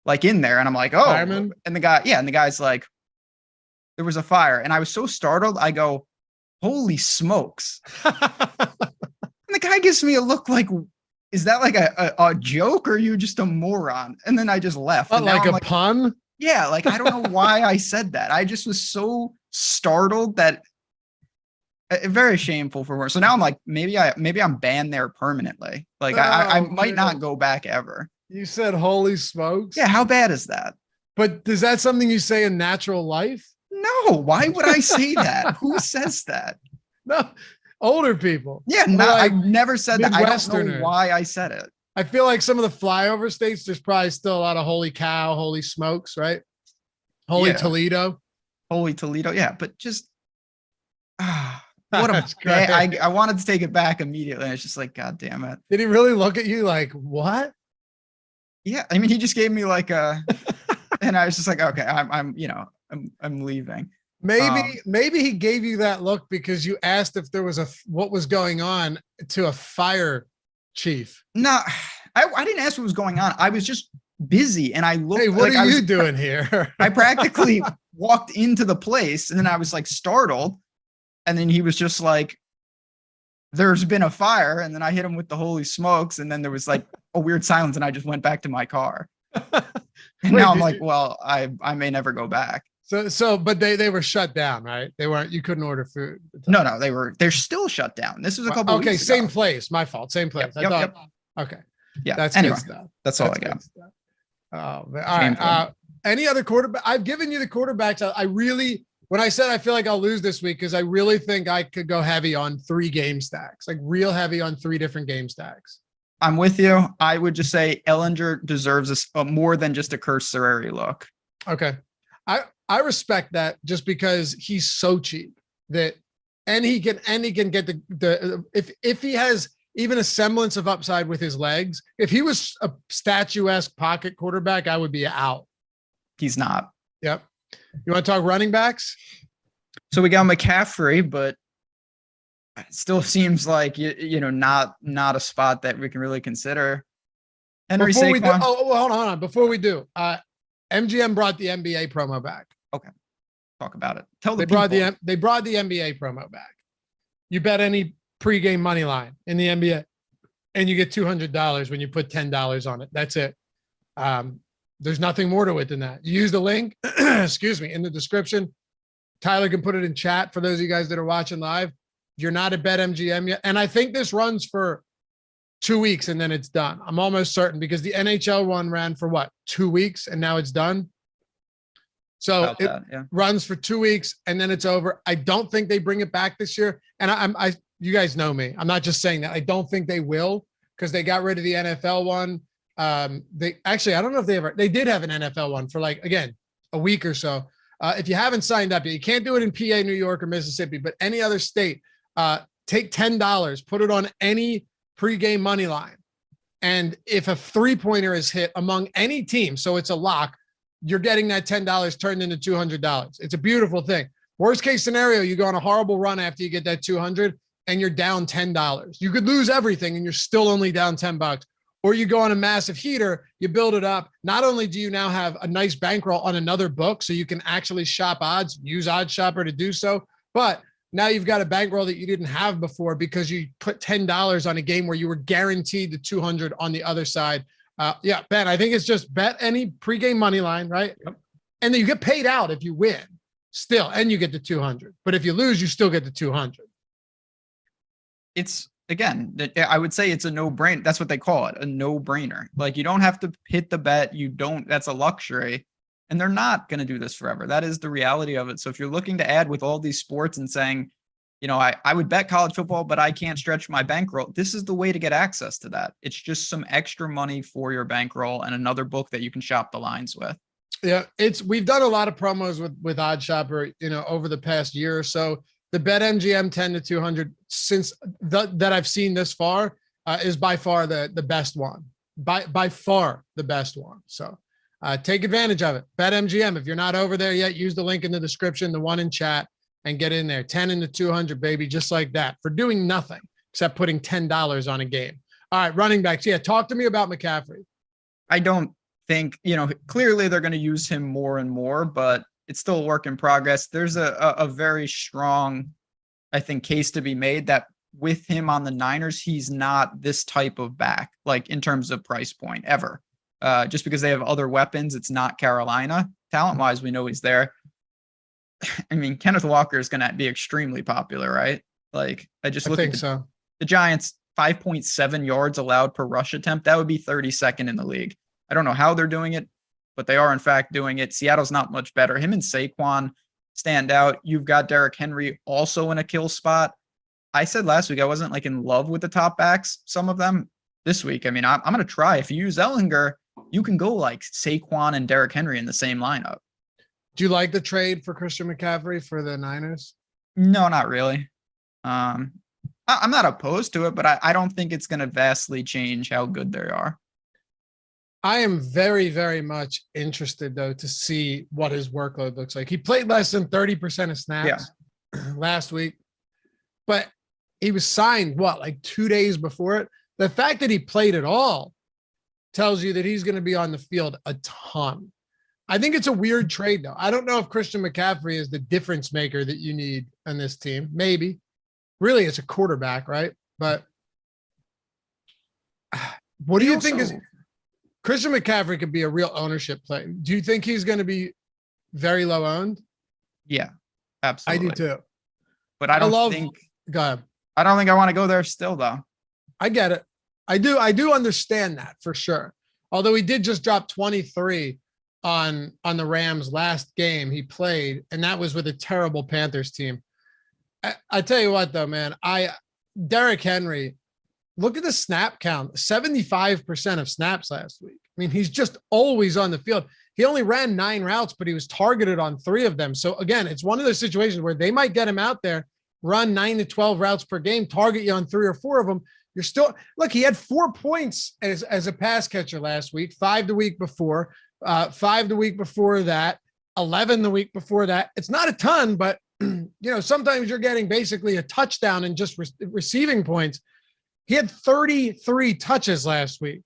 like in there. And I'm like, oh, fireman? And the guy's like, there was a fire. And I was so startled. I go, holy smokes. And the guy gives me a look like, is that like a joke or are you just a moron? And then I just left. Like a pun? Yeah. Like, I don't know why I said that. I just was so startled that very shameful for work. So now I'm like, maybe I'm banned there permanently. Like I might not go back ever. You said, holy smokes. Yeah. How bad is that? But is that something you say in natural life? No, why would I say that? Who says that? No, older people. Yeah, I've never said that. I don't know why I said it. I feel like some of the flyover states, there's probably still a lot of holy cow, holy smokes, right? Holy Toledo. Holy Toledo, yeah, but just what I wanted to take it back immediately. And it's just like, God damn it. Did he really look at you like, what? Yeah, I mean, he just gave me like a, and I was just like, okay, I'm leaving. Maybe he gave you that look because you asked if there was what was going on to a fire chief. No, I didn't ask what was going on. I was just busy and I looked. Hey, what are you doing here? I practically walked into the place and then I was like startled. And then he was just like, there's been a fire. And then I hit him with the holy smokes. And then there was like a weird silence and I just went back to my car. And now I'm like, well, I may never go back. But they were shut down, right? You couldn't order food. No, they're still shut down. This was a couple weeks ago. Same place. My fault. Same place. Yep. Okay. Yeah. That's anyway, good stuff. That's all I got. All right. Any other quarterback? I've given you the quarterbacks. When I said I feel like I'll lose this week, because I really think I could go heavy on 3 game stacks, like real heavy on 3 different game stacks. I'm with you. I would just say Ellinger deserves more than just a cursory look. Okay. I respect that just because he's so cheap and he can get the if he has even a semblance of upside with his legs. If he was a statuesque pocket quarterback, I would be out. He's not. Yep. You want to talk running backs? So we got McCaffrey, but it still seems like, not a spot that we can really consider. Henry Saquon. Hold on. Before we do, MGM brought the NBA promo back. Okay. Talk about it. They brought the NBA promo back. You bet any pregame money line in the NBA and you get $200 when you put $10 on it. That's it. There's nothing more to it than that. You use the link, excuse me, in the description. Tyler can put it in chat for those of you guys that are watching live. You're not at BetMGM yet. And I think this runs for 2 weeks and then it's done. I'm almost certain because the NHL one ran for 2 weeks and now it's done. So runs for 2 weeks and then it's over. I don't think they bring it back this year. And you guys know me. I'm not just saying that. I don't think they will because they got rid of the NFL one. I don't know if they did have an NFL one for again, a week or so. If you haven't signed up yet, you can't do it in PA, New York, or Mississippi, but any other state, take $10, put it on any pregame money line. And if a 3-pointer is hit among any team, so it's a lock, you're getting that $10 turned into $200. It's a beautiful thing. Worst case scenario, you go on a horrible run after you get that 200 and you're down $10. You could lose everything and you're still only down $10. Or you go on a massive heater, you build it up. Not only do you now have a nice bankroll on another book, so you can actually shop odds, use Odds Shopper to do so, but now you've got a bankroll that you didn't have before because you put $10 on a game where you were guaranteed the 200 on the other side. Ben, I think it's just bet any pregame money line, right? Yep. And then you get paid out if you win still, and you get the 200. But if you lose, you still get the 200. Again, I would say it's a no-brainer. That's what they call it, a no-brainer. You don't have to hit the bet. That's a luxury. And they're not going to do this forever. That is the reality of it. So if you're looking to add with all these sports and saying, I would bet college football, but I can't stretch my bankroll, this is the way to get access to that. It's just some extra money for your bankroll and another book that you can shop the lines with. Yeah, we've done a lot of promos with Odds Shopper, over the past year or so. The BetMGM 10 to 200 since that I've seen this far is by far the best one. By far the best one. So take advantage of it. BetMGM. If you're not over there yet, use the link in the description, the one in chat, and get in there. 10 into 200, baby, just like that, for doing nothing except putting $10 on a game. All right, running backs. Yeah, talk to me about McCaffrey. I don't think, clearly they're going to use him more and more, but it's still a work in progress. There's a very strong, I think, case to be made that with him on the Niners, he's not this type of back, in terms of price point ever. Just because they have other weapons, it's not Carolina. Talent-wise, we know he's there. I mean, Kenneth Walker is going to be extremely popular, right? I think so. The Giants, 5.7 yards allowed per rush attempt. That would be 32nd in the league. I don't know how they're doing it, but they are in fact doing it. Seattle's not much better. Him and Saquon stand out. You've got Derrick Henry also in a kill spot. I said last week I wasn't in love with the top backs, some of them. This week, I mean, I'm going to try. If you use Ellinger, you can go Saquon and Derrick Henry in the same lineup. Do you like the trade for Christian McCaffrey for the Niners? No, not really. I'm not opposed to it, but I don't think it's going to vastly change how good they are. I am very, very much interested, though, to see what his workload looks like. He played less than 30% of snaps last week, but he was signed, 2 days before it? The fact that he played at all tells you that he's going to be on the field a ton. I think it's a weird trade, though. I don't know if Christian McCaffrey is the difference maker that you need on this team. Maybe. Really, it's a quarterback, right? But what do you think is Christian McCaffrey could be a real ownership play? Do you think he's going to be very low owned? Yeah, absolutely. I do too. But I don't think I want to go there still, though. I get it. I do understand that for sure. Although he did just drop 23 on the Rams last game he played, and that was with a terrible Panthers team. I tell you what, though, man, Derrick Henry, look at the snap count, 75% of snaps last week. I mean, he's just always on the field. He only ran 9 routes, but he was targeted on 3 of them. So again, it's one of those situations where they might get him out there, run 9 to 12 routes per game, target you on 3 or 4 of them. You're still look. He had 4 points as a pass catcher last week, 5 the week before, 5 the week before that, 11 the week before that. It's not a ton, but sometimes you're getting basically a touchdown and just receiving points. He had 33 touches last week.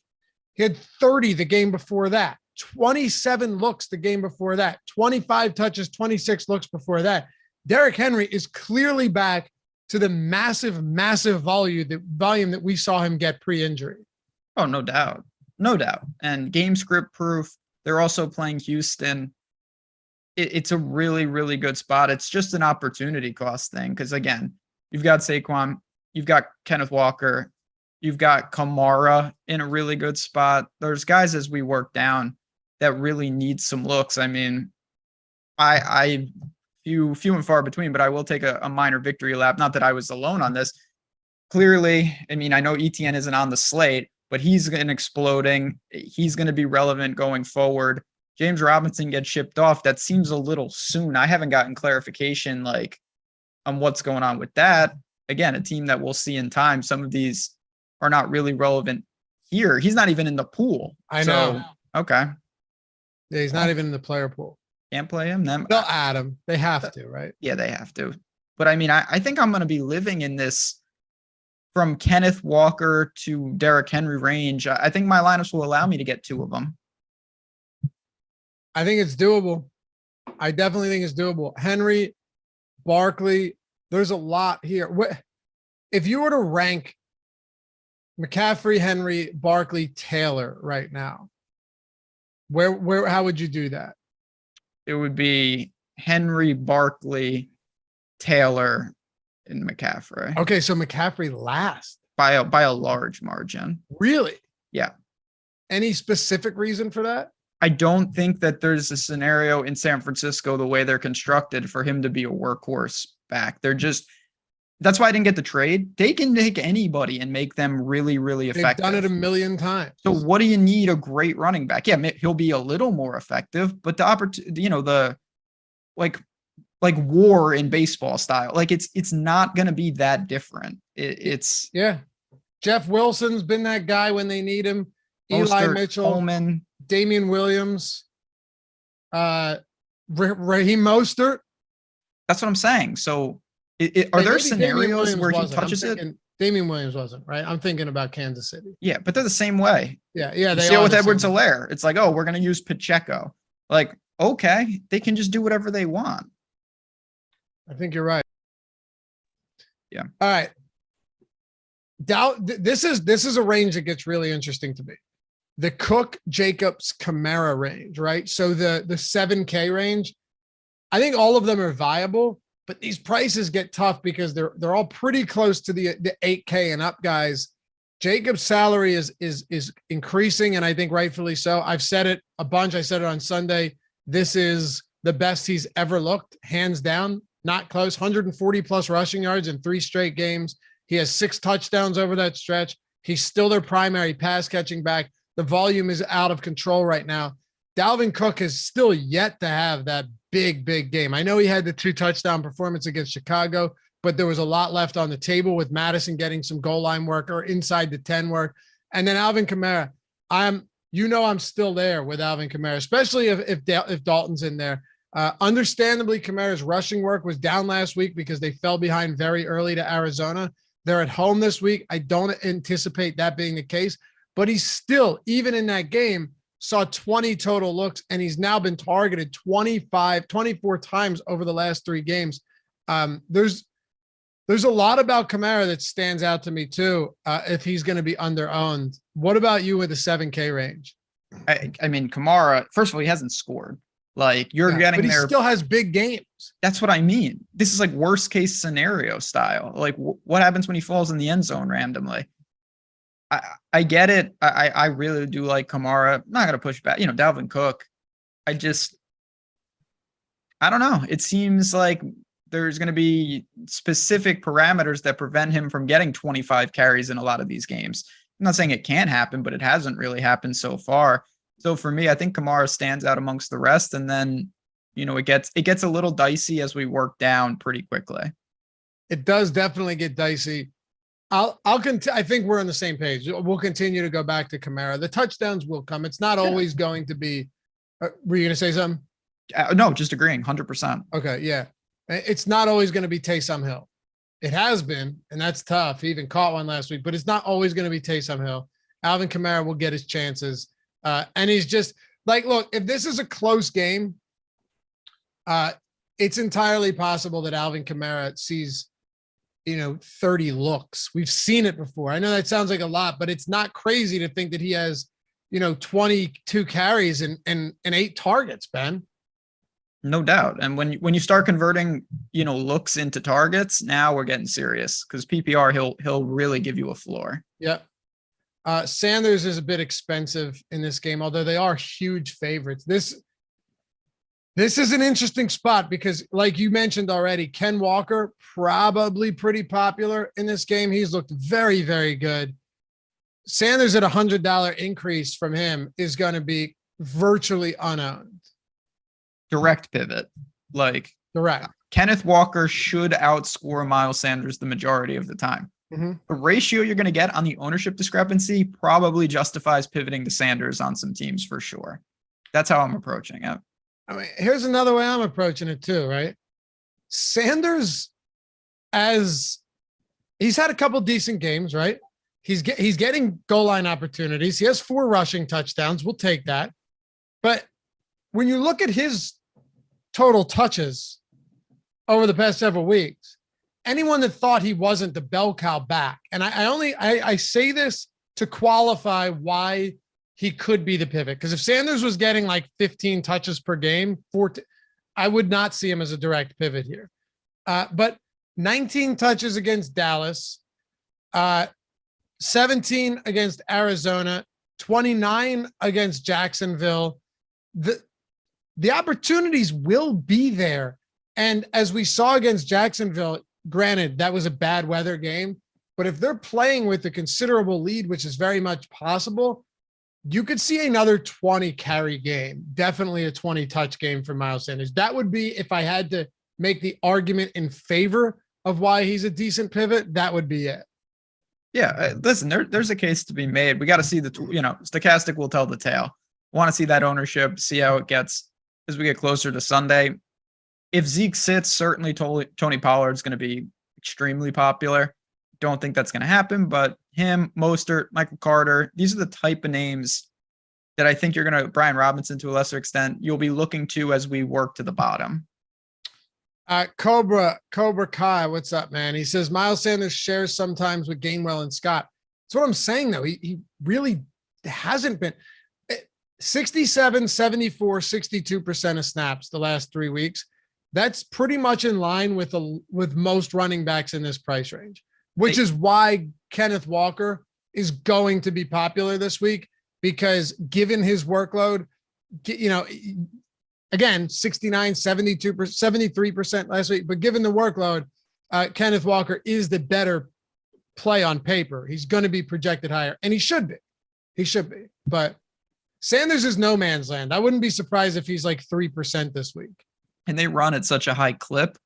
He had 30 the game before that, 27 looks the game before that, 25 touches, 26 looks before that. Derrick Henry is clearly back to the massive volume that we saw him get pre-injury. Oh, no doubt. No doubt. And game script proof. They're also playing Houston. It's a really, really good spot. It's just an opportunity cost thing. Because again, you've got Saquon, you've got Kenneth Walker, you've got Kamara in a really good spot. There's guys as we work down that really need some looks. I mean, I few and far between, but I will take a minor victory lap. Not that I was alone on this. Clearly, I mean, I know ETN isn't on the slate, but he's going exploding. He's going to be relevant going forward. James Robinson gets shipped off. That seems a little soon. I haven't gotten clarification on what's going on with that. Again, a team that we'll see in time. Some of these are not really relevant here. He's not even in the pool. I know. Okay. Yeah, he's not even in the player pool. Can't play him. They'll add him. They have to, right? Yeah, they have to. But I mean, I think I'm going to be living in this from Kenneth Walker to Derrick Henry range. I think my lineups will allow me to get 2 of them. I think it's doable. I definitely think it's doable. Henry, Barkley, there's a lot here. If you were to rank McCaffrey, Henry, Barkley, Taylor right now, how would you do that? It would be Henry, Barkley, Taylor, and McCaffrey. Okay, so McCaffrey last by a large margin. Really? Yeah. Any specific reason for that? I don't think that there's a scenario in San Francisco, the way they're constructed, for him to be a workhorse back. That's why I didn't get the trade. They can take anybody and make them really, really effective. They've done it a million times. So what do you need a great running back? Yeah, he'll be a little more effective, but the opportunity, the like war in baseball style, it's not going to be that different. It's Jeff Wilson's been that guy when they need him. Eli Mitchell, Coleman, Damian Williams, Raheem Mostert. That's what I'm saying. So are there scenarios where he touches it? Damian Williams wasn't, right? I'm thinking about Kansas City. Yeah, but they're the same way. Yeah. They see it with Edwards-Helaire. It's like, oh, we're going to use Pacheco. Like, okay, they can just do whatever they want. I think you're right. Yeah. All right. This is a range that gets really interesting to me. The Cook, Jacobs, Kamara range, right? So the 7K range, I think all of them are viable, but these prices get tough because they're all pretty close to the 8K and up guys. Jacobs' salary is increasing, and I think rightfully so. I've said it a bunch. I said it on Sunday. This is the best he's ever looked, hands down, not close. 140 plus rushing yards in 3 straight games. He has 6 touchdowns over that stretch. He's still their primary pass catching back. The volume is out of control right now. Dalvin Cook has still yet to have that big game. I know he had the 2 touchdown performance against Chicago, but there was a lot left on the table with Madison getting some goal line work or inside the 10 work. And then Alvin Kamara, I'm still there with Alvin Kamara, especially if Dalton's in there. Understandably, Kamara's rushing work was down last week because they fell behind very early to Arizona. They're at home this week. I don't anticipate that being the case, but he's still, even in that game, saw 20 total looks, and he's now been targeted 24 times over the last 3 games. There's a lot about Kamara that stands out to me too, if he's going to be under-owned. What about you with the 7K range? I mean, Kamara, first of all, he hasn't scored. Like, you're getting but he there. Still has big games. That's what I mean. This is like worst case scenario style. Like, what happens when he falls in the end zone randomly? I get it. I really do like Kamara. I'm not going to push back. Dalvin Cook. I don't know. It seems like there's going to be specific parameters that prevent him from getting 25 carries in a lot of these games. I'm not saying it can't happen, but it hasn't really happened so far. So for me, I think Kamara stands out amongst the rest. And then, it gets a little dicey as we work down pretty quickly. It does definitely get dicey. I think we're on the same page. We'll continue to go back to Kamara. The touchdowns will come. It's not always going to be. Were you going to say something? No, just agreeing, 100%. Okay, yeah. It's not always going to be Taysom Hill. It has been, and that's tough. He even caught one last week, but it's not always going to be Taysom Hill. Alvin Kamara will get his chances. And he's just like, look, if this is a close game, it's entirely possible that Alvin Kamara sees, 30 looks. We've seen it before. I know that sounds like a lot, but it's not crazy to think that he has, 22 carries and 8 targets, Ben. No doubt. And when you start converting, looks into targets, now we're getting serious because PPR, he'll really give you a floor. Yep. Sanders is a bit expensive in this game, although they are huge favorites. This is an interesting spot because, like you mentioned already, Ken Walker, probably pretty popular in this game. He's looked very, very good. Sanders at $100 increase from him is going to be virtually unowned. Direct pivot. Direct. Kenneth Walker should outscore Miles Sanders the majority of the time. Mm-hmm. The ratio you're going to get on the ownership discrepancy probably justifies pivoting to Sanders on some teams for sure. That's how I'm approaching it. I mean, here's another way I'm approaching it too, right? Sanders, as he's had a couple decent games, right? He's getting goal line opportunities. He has 4 rushing touchdowns. We'll take that. But when you look at his total touches over the past several weeks, anyone that thought he wasn't the bell cow back, and I say this to qualify why he could be the pivot. Because if Sanders was getting like 15 touches per game, I would not see him as a direct pivot here. But 19 touches against Dallas, 17 against Arizona, 29 against Jacksonville. The opportunities will be there. And as we saw against Jacksonville, granted, that was a bad weather game, but if they're playing with a considerable lead, which is very much possible, you could see another 20 carry game, definitely a 20 touch game for Miles Sanders. That would be, if I had to make the argument in favor of why he's a decent pivot, that would be it. Yeah. Listen, there's a case to be made. We got to see Stokastic will tell the tale. Want to see that ownership, see how it gets as we get closer to Sunday. If Zeke sits, certainly Tony Pollard's going to be extremely popular. Don't think that's going to happen, but him, Mostert, Michael Carter, these are the type of names that I think you're going to, Brian Robinson to a lesser extent, you'll be looking to as we work to the bottom. Cobra Kai, what's up, man? He says Miles Sanders shares sometimes with Gainwell and Scott. That's what I'm saying, though. He really hasn't been 67, 74, 62% of snaps the last 3 weeks. That's pretty much in line with most running backs in this price range, which is why Kenneth Walker is going to be popular this week, because given his workload, again, 69, 72%, 73% last week, but given the workload, Kenneth Walker is the better play on paper. He's going to be projected higher, and he should be, but Sanders is no man's land. I wouldn't be surprised if he's like 3% this week. And they run at such a high clip,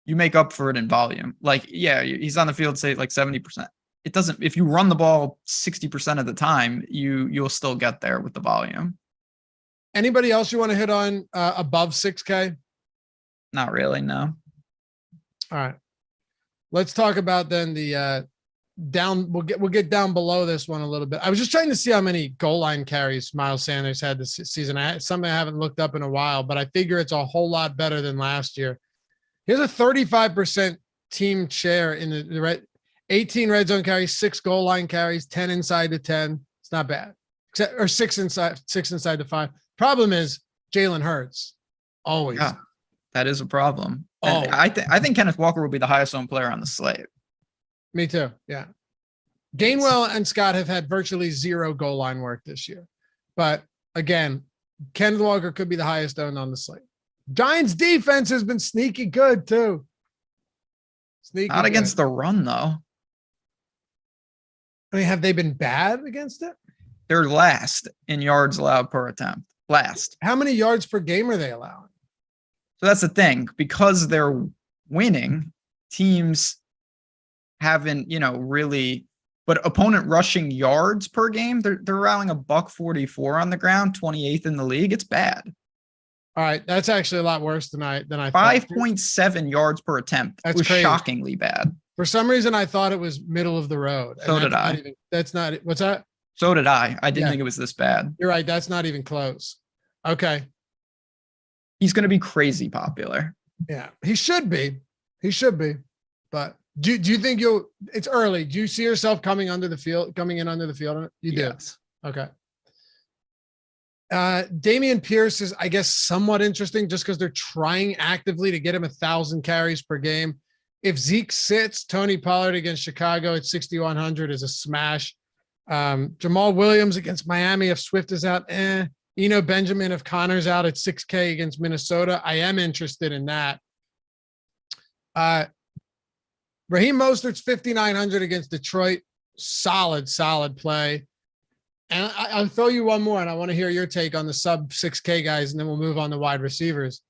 you make up for it in volume. Like, yeah, he's on the field, say like 70%. It doesn't, if you run the ball 60% of the time, you'll still get there with the volume. Anybody else you want to hit on above 6K? Not really, no. All right. Let's talk about then the down. We'll get down below this one a little bit. I was just trying to see how many goal line carries Miles Sanders had this season. Something I haven't looked up in a while, but I figure it's a whole lot better than last year. Here's a 35% team share in the red, 18 red zone carries, 6 goal line carries, 10 inside the 10. It's not bad. Or 6 inside the 5. Problem is Jalen Hurts. Always. Yeah, that is a problem. Oh, I think Kenneth Walker will be the highest owned player on the slate. Me too. Yeah. Gainwell and Scott have had virtually 0 goal line work this year. But again, Kenneth Walker could be the highest owned on the slate. Giants defense has been sneaky good too. Not against the run, though. I mean, have they been bad against it? They're last in yards allowed per attempt. Last. How many yards per game are they allowing? So that's the thing. Because they're winning, teams haven't, really, but opponent rushing yards per game, they're allowing a $144 on the ground, 28th in the league. It's bad. All right, that's actually a lot worse than I thought. 5.7 yards per attempt. That's was crazy. Shockingly bad. For some reason, I thought it was middle of the road. So did I. That's not what's that? So did I. I didn't think it was this bad. You're right. That's not even close. Okay. He's going to be crazy popular. Yeah, he should be. He should be. But do you think it's early. Do you see yourself coming in under the field? You do. Yes. Okay. Damian Pierce is, I guess, somewhat interesting just because they're trying actively to get him 1,000 carries per game. If Zeke sits, Tony Pollard against Chicago at 6,100 is a smash. Jamal Williams against Miami if Swift is out. Benjamin if Connor's out at 6K against Minnesota. I am interested in that. Raheem Mostert's 5,900 against Detroit. Solid play. And I'll throw you one more, and I want to hear your take on the sub 6K guys, and then we'll move on to wide receivers.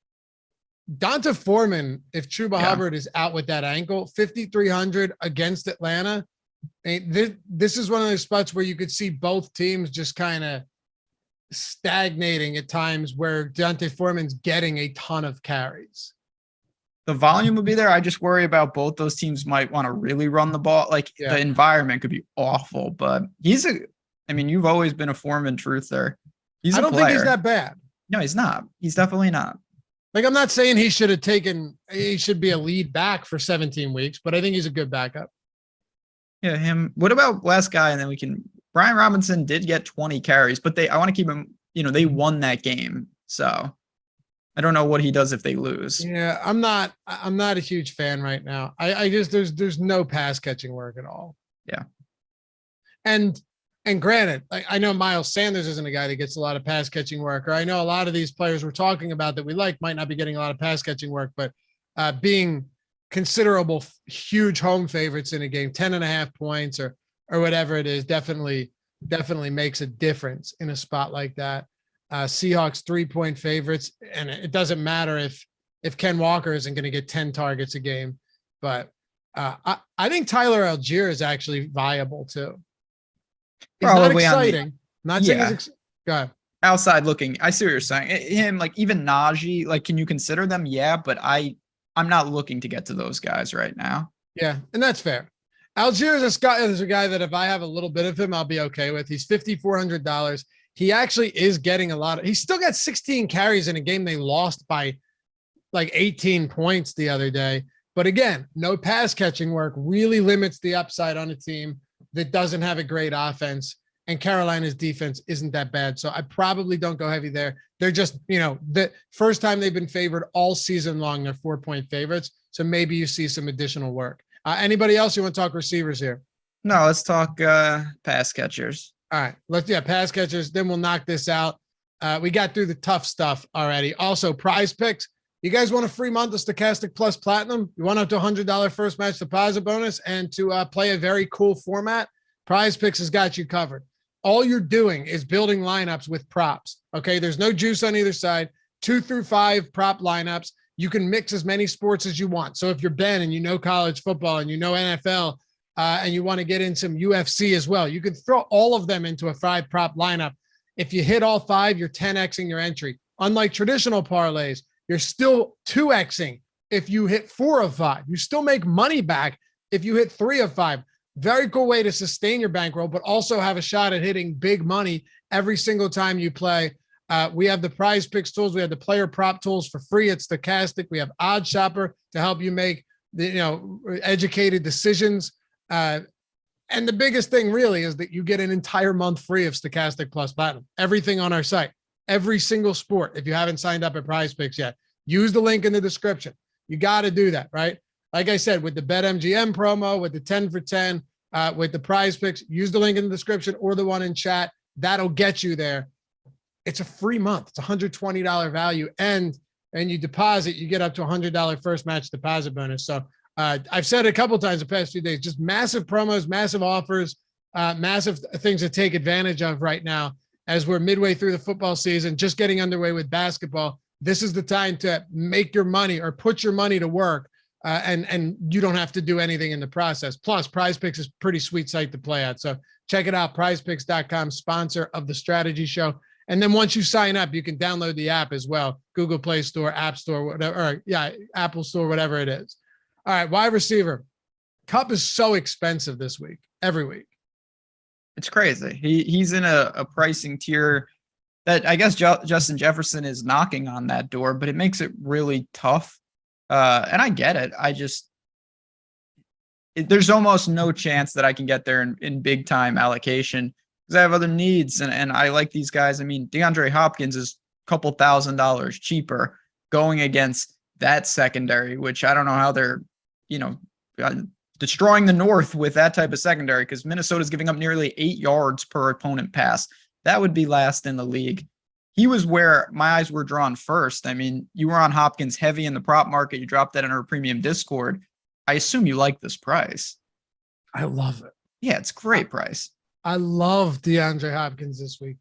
Donta Foreman, if Chuba Hubbard is out with that ankle, 5,300 against Atlanta. This is one of those spots where you could see both teams just kind of stagnating at times where Donta Foreman's getting a ton of carries. The volume will be there. I just worry about both those teams might want to really run the ball. The environment could be awful, but you've always been a Foreman truther. I don't think he's that bad. No, he's not. He's definitely not. I'm not saying he should be a lead back for 17 weeks, but I think he's a good backup. Yeah, him. What about last guy? And then Brian Robinson did get 20 carries, but I want to keep him, they won that game. So I don't know what he does if they lose. Yeah, I'm not a huge fan right now. I just, there's no pass catching work at all. Yeah. And granted, I know Miles Sanders isn't a guy that gets a lot of pass catching work, or I know a lot of these players we're talking about that we like might not be getting a lot of pass catching work, but being considerable, huge home favorites in a game, 10.5 points or whatever it is, definitely makes a difference in a spot like that. Seahawks 3-point favorites, and it doesn't matter if Ken Walker isn't going to get 10 targets a game, but I think Tyler Algier is actually viable too. He's Probably not exciting. Not saying go ahead. Outside looking, I see what you're saying. Him, even Najee, can you consider them? Yeah, but I'm not looking to get to those guys right now. Yeah, and that's fair. Algier is a guy that if I have a little bit of him, I'll be okay with. He's $5,400. He actually is getting he still got 16 carries in a game they lost by 18 points the other day. But again, no pass catching work really limits the upside on a team that doesn't have a great offense, and Carolina's defense isn't that bad. So I probably don't go heavy there. They're just, the first time they've been favored all season long, they're 4-point favorites. So maybe you see some additional work. Anybody else you want to talk receivers here? No, let's talk pass catchers. All right, pass catchers. Then we'll knock this out. We got through the tough stuff already. Also, prize picks. You guys want a free month of Stokastic Plus Platinum? You want up to $100 first match deposit bonus and to play a very cool format? Prize Picks has got you covered. All you're doing is building lineups with props. Okay, there's no juice on either side. 2 through 5 prop lineups. You can mix as many sports as you want. So if you're Ben and you know college football and you know NFL and you want to get in some UFC as well, you can throw all of them into a 5 prop lineup. If you hit all 5, you're 10xing your entry. Unlike traditional parlays, you're still 2xing if you hit 4 of 5. You still make money back if you hit 3 of 5. Very cool way to sustain your bankroll, but also have a shot at hitting big money every single time you play. We have the prize picks tools. We have the player prop tools for free at Stokastic. We have Odd Shopper to help you make educated decisions. And the biggest thing really is that you get an entire month free of Stokastic Plus Platinum. Everything on our site. Every single sport. If you haven't signed up at Prize Picks yet, use the link in the description. You got to do that, right? Like I said, with the BetMGM promo, with the 10 for 10, with the Prize Picks, use the link in the description or the one in chat. That'll get you there. It's a free month. It's $120 value. And you deposit, you get up to $100 first match deposit bonus. So I've said it a couple times the past few days, just massive promos, massive offers, massive things to take advantage of right now. As we're midway through the football season, just getting underway with basketball, this is the time to make your money or put your money to work and you don't have to do anything in the process. Plus, Prize Picks is a pretty sweet site to play at. So check it out, prizepicks.com, sponsor of the Strategy Show. And then once you sign up, you can download the app as well. Google Play Store, App Store, whatever, or Apple Store, whatever it is. All right, wide receiver. Kupp is so expensive this week, every week. It's crazy. He's in a pricing tier that I guess Justin Jefferson is knocking on that door, but it makes it really tough. And I get it. There's almost no chance that I can get there in big time allocation because I have other needs and I like these guys. I mean, DeAndre Hopkins is a couple $1,000s cheaper going against that secondary, which I don't know how they're, destroying the North with that type of secondary because Minnesota's giving up nearly 8 yards per opponent pass. That would be last in the league. He was where my eyes were drawn first. I mean, you were on Hopkins heavy in the prop market. You dropped that in our premium Discord. I assume you like this price. I love it. Yeah, it's a great price. I love DeAndre Hopkins this week.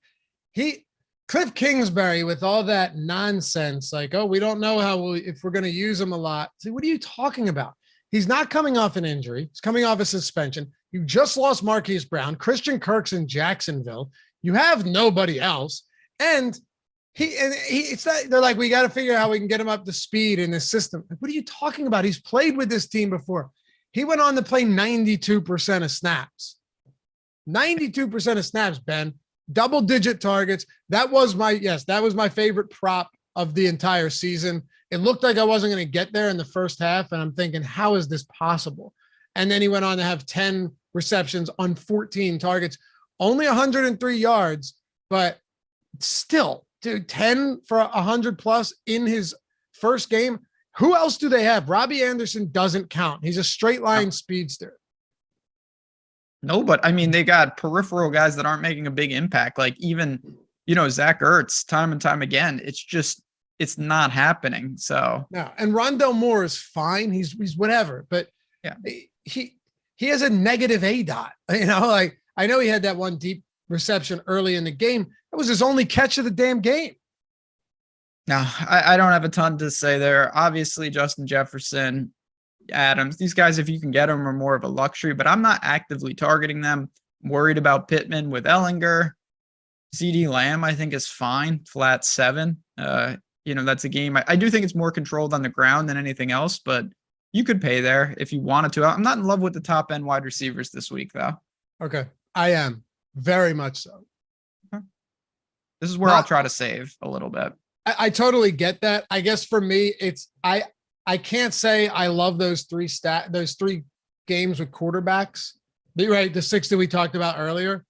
Cliff Kingsbury with all that nonsense, like, oh, we don't know if we're going to use him a lot. See, what are you talking about? He's not coming off an injury. He's coming off a suspension. You just lost Marquise Brown. Christian Kirk's in Jacksonville. You have nobody else. And they're like, we got to figure out how we can get him up to speed in this system. What are you talking about? He's played with this team before. He went on to play 92% of snaps. 92% of snaps, Ben. Double-digit targets. That was my favorite prop of the entire season. It looked like I wasn't going to get there in the first half, and I'm thinking, how is this possible? And then he went on to have 10 receptions on 14 targets, only 103 yards, but still, dude, 10 for 100 plus in his first game. Who else do they have? Robbie Anderson doesn't count. He's a straight line speedster. No, but I mean, they got peripheral guys that aren't making a big impact. Like even, Zach Ertz, time and time again, it's not happening. So no, and Rondell Moore is fine. He's whatever, but yeah, he has a negative ADOT. Like I know he had that one deep reception early in the game. That was his only catch of the damn game. No, I don't have a ton to say there. Obviously, Justin Jefferson, Adams, these guys, if you can get them, are more of a luxury, but I'm not actively targeting them. I'm worried about Pittman with Ellinger. CD Lamb, I think, is fine. Flat 7. That's a game. I do think it's more controlled on the ground than anything else, but you could pay there if you wanted to. I'm not in love with the top end wide receivers this week, though. Okay. I am very much so. Okay. This is where I'll try to save a little bit. I totally get that. I guess for me, I can't say I love those three games with quarterbacks, right? The 6 that we talked about earlier.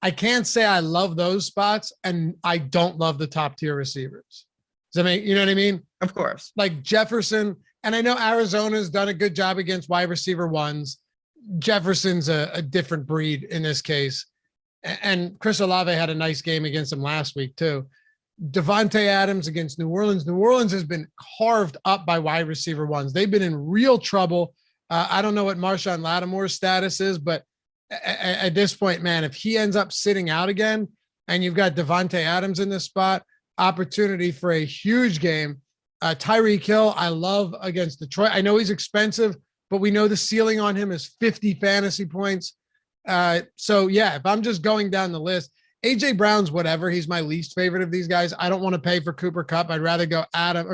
I can't say I love those spots and I don't love the top tier receivers. Does that make, you know what I mean? Of course. Like Jefferson, and I know Arizona's done a good job against wide receiver ones. Jefferson's a different breed in this case. And Chris Olave had a nice game against him last week too. Devontae Adams against New Orleans. New Orleans has been carved up by wide receiver ones. They've been in real trouble. I don't know what Marshawn Lattimore's status is, but at this point, man, if he ends up sitting out again and you've got Devontae Adams in this spot, opportunity for a huge game. Tyreek Hill, I love against Detroit. I know he's expensive, but we know the ceiling on him is 50 fantasy points. So yeah, if I'm just going down the list, AJ Brown's whatever. He's my least favorite of these guys. I don't want to pay for Cooper Kupp. I'd rather go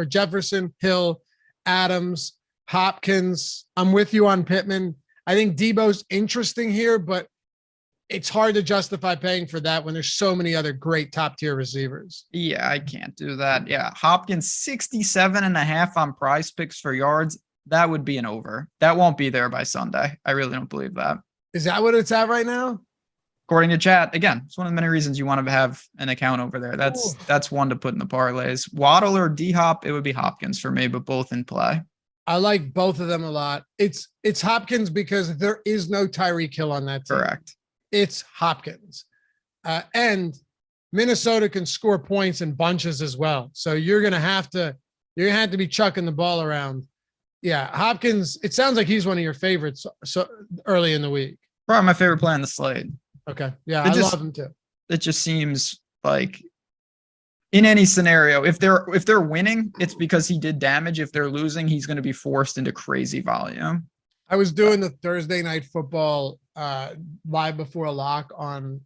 Jefferson, Hill, Adams, Hopkins. I'm with you on Pittman. I think Debo's interesting here, but it's hard to justify paying for that when there's so many other great top tier receivers. Yeah, I can't do that. Yeah. Hopkins 67.5 on Prize Picks for yards. That would be an over. That won't be there by Sunday. I really don't believe that. Is that what it's at right now? According to chat, again, it's one of the many reasons you want to have an account over there. That's one to put in the parlays. Waddle or D-Hop, it would be Hopkins for me, but both in play. I like both of them a lot. It's Hopkins because there is no Tyreek Hill on that team. Correct. It's Hopkins. And Minnesota can score points in bunches as well. So you're going to have to be chucking the ball around. Yeah, Hopkins, it sounds like he's one of your favorites so early in the week. Probably my favorite play on the slate. Okay. Yeah, I love him too. It just seems like in any scenario. If they're winning, it's because he did damage. If they're losing, he's going to be forced into crazy volume. I was doing the Thursday night football live before a lock on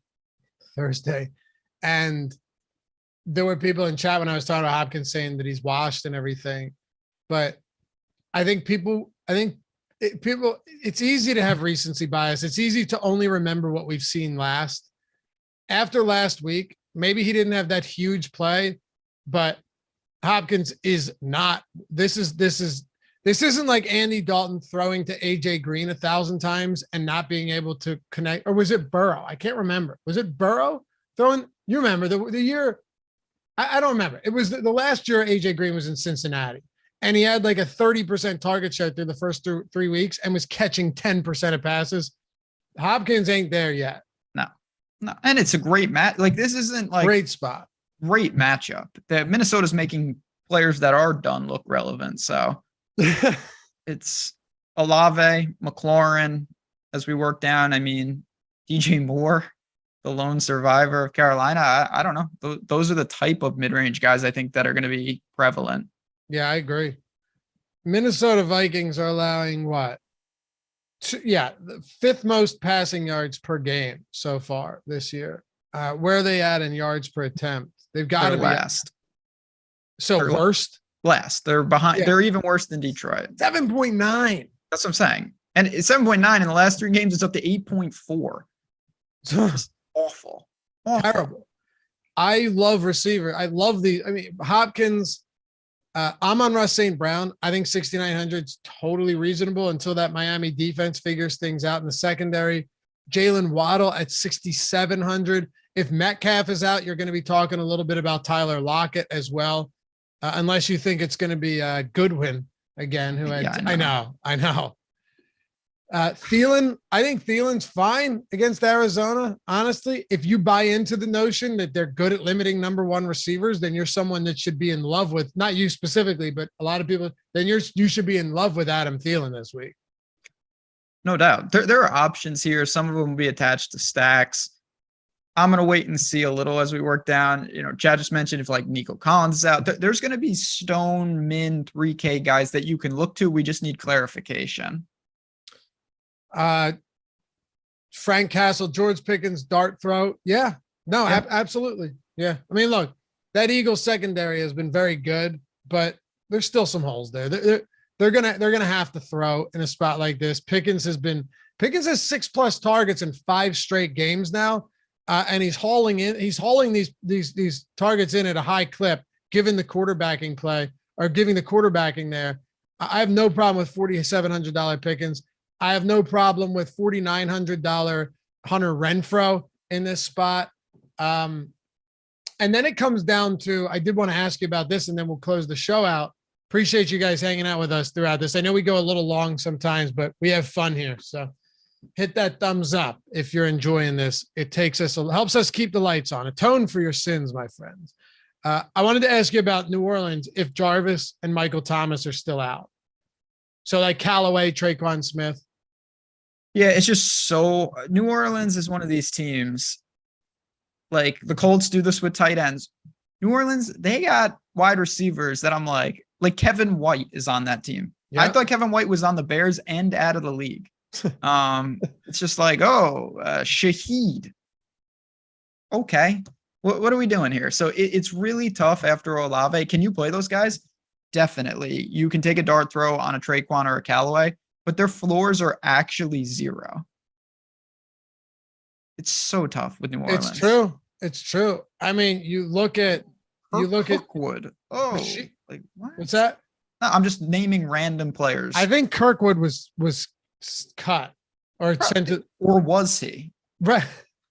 Thursday, and there were people in chat when I was talking to Hopkins saying that he's washed and everything. But I think it's easy to have recency bias. It's easy to only remember what we've seen last. After last week, maybe he didn't have that huge play, but Hopkins is not. This isn't like Andy Dalton throwing to AJ Green 1,000 times and not being able to connect. Or was it Burrow? I can't remember. Was it Burrow throwing? You remember the year? I don't remember. It was the last year AJ Green was in Cincinnati, and he had like a 30% target share through the first 3 weeks and was catching 10% of passes. Hopkins ain't there yet. No, and it's a great match. Like, this isn't like great spot, great matchup. That Minnesota's making players that are done look relevant. So it's Olave, McLaurin as we work down. I mean, DJ Moore, the lone survivor of Carolina. I don't know. Those are the type of mid-range guys I think that are going to be prevalent. Yeah, I agree. Minnesota Vikings are allowing what? The 5th most passing yards per game so far this year. Where are they at in yards per attempt? They've got to be last. So They're worst? Last. They're behind. Yeah. They're even worse than Detroit. 7.9. That's what I'm saying. And it's 7.9 in the last 3 games. It's up to 8.4. It's awful. Terrible. I love receiver. I love Hopkins. Amon-Ra St. Brown, I think 6,900 is totally reasonable until that Miami defense figures things out in the secondary. Jalen Waddle at 6,700. If Metcalf is out, you're going to be talking a little bit about Tyler Lockett as well, unless you think it's going to be Goodwin again. I know. Thielen, I think Thielen's fine against Arizona. Honestly, if you buy into the notion that they're good at limiting number 1 receivers, then you're someone that should be in love with, not you specifically, but a lot of people, then you should be in love with Adam Thielen this week. No doubt. There are options here. Some of them will be attached to stacks. I'm going to wait and see a little as we work down. Chad just mentioned if like Nico Collins is out, there's going to be stone min 3K guys that you can look to. We just need clarification. Frank Castle, George Pickens, dart throw. Yeah, no, yeah. Absolutely. Yeah. I mean, look, that Eagles secondary has been very good, but there's still some holes there. They're going to have to throw in a spot like this. Pickens has 6+ targets in 5 straight games now. And he's hauling these targets in at a high clip, given the quarterbacking play or giving the quarterbacking there. I have no problem with $4,700 Pickens. I have no problem with $4,900 Hunter Renfrow in this spot. And then it comes down to, I did want to ask you about this and then we'll close the show out. Appreciate you guys hanging out with us throughout this. I know we go a little long sometimes, but we have fun here. So hit that thumbs up if you're enjoying this. It helps us keep the lights on. Atone for your sins, my friends. I wanted to ask you about New Orleans, if Jarvis and Michael Thomas are still out. So like Callaway, Traquan Smith. Yeah, it's just so New Orleans is one of these teams. Like the Colts do this with tight ends. New Orleans, they got wide receivers that I'm like Kevin White is on that team. Yep. I thought Kevin White was on the Bears and out of the league. It's just like, Shaheed. Okay. What are we doing here? So it's really tough after Olave. Can you play those guys? Definitely. You can take a dart throw on a Traquan or a Callaway, but their floors are actually 0. It's so tough with New Orleans. It's true. I mean, you look at Kirkwood. Oh, like what? What's that? No, I'm just naming random players. I think Kirkwood was cut or sent to, or was he? Right.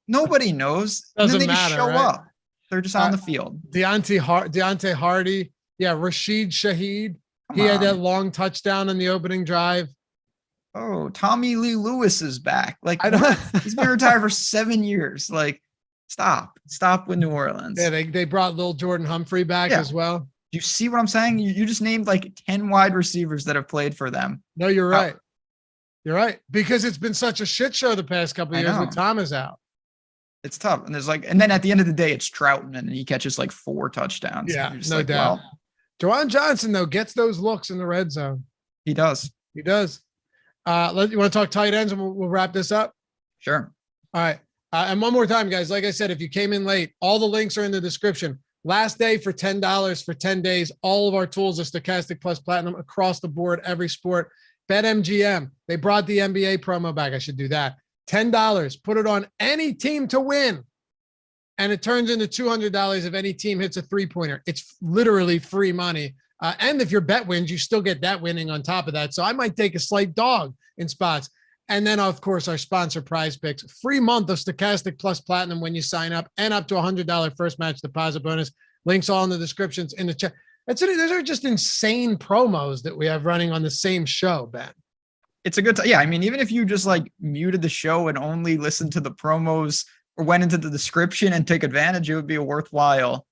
Nobody knows. Doesn't they matter. Just show right? up. They're just on the field. Deontay Hardy. Yeah, Rashid Shaheed. He had that long touchdown in the opening drive. Oh, Tommy Lee Lewis is back. Like, he's been retired for 7 years. Like, stop with New Orleans. Yeah, they brought Lil Jordan Humphrey back as well. Do you see what I'm saying? You just named like 10 wide receivers that have played for them. No, you're right. You're right. Because it's been such a shit show the past couple of years with Thomas out. It's tough. And and then at the end of the day, it's Troutman and he catches like 4 touchdowns. Yeah, no doubt. Well, Juwan Johnson, though, gets those looks in the red zone. He does. He does. You want to talk tight ends and we'll wrap this up? Sure. All right. And one more time, guys, like I said, if you came in late, all the links are in the description. Last day for $10 for 10 days. All of our tools are Stokastic plus Platinum across the board, every sport. BetMGM, they brought the NBA promo back. I should do that. $10, put it on any team to win. And it turns into $200 if any team hits a 3-pointer. It's literally free money. And if your bet wins, you still get that winning on top of that. So I might take a slight dog in spots. And then, of course, our sponsor Prize Picks. Free month of Stokastic plus Platinum when you sign up, and up to $100 first match deposit bonus. Links all in the descriptions in the chat. Those are just insane promos that we have running on the same show, Ben. It's a good time. Yeah, I mean, even if you just like muted the show and only listened to the promos or went into the description and took advantage, it would be a worthwhile.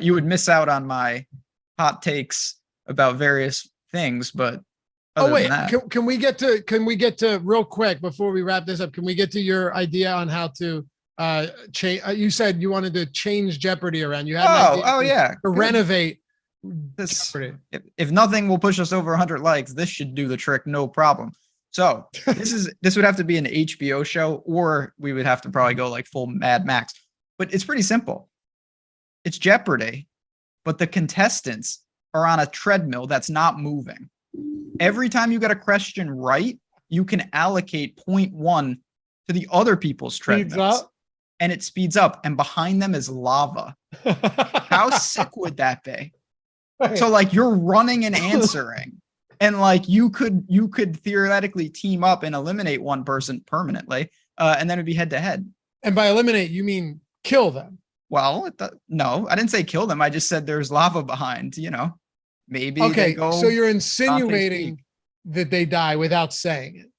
You would miss out on my hot takes about various things, but wait, can we get to real quick before we wrap this up? Can we get to your idea on how to change? You said you wanted to change Jeopardy around. You had to renovate this. If nothing will push us over 100 likes, this should do the trick, no problem. So this would have to be an HBO show, or we would have to probably go like full Mad Max. But it's pretty simple. It's Jeopardy, but the contestants are on a treadmill that's not moving. Every time you get a question right, you can allocate 0.1 to the other people's treadmills, and it speeds up. And behind them is lava. How sick would that be? Right. So like you're running and answering, and like you could theoretically team up and eliminate one person permanently, and then it'd be head to head. And by eliminate, you mean kill them? Well, no, I didn't say kill them. I just said there's lava behind. Maybe. Okay, so you're insinuating that they die without saying it.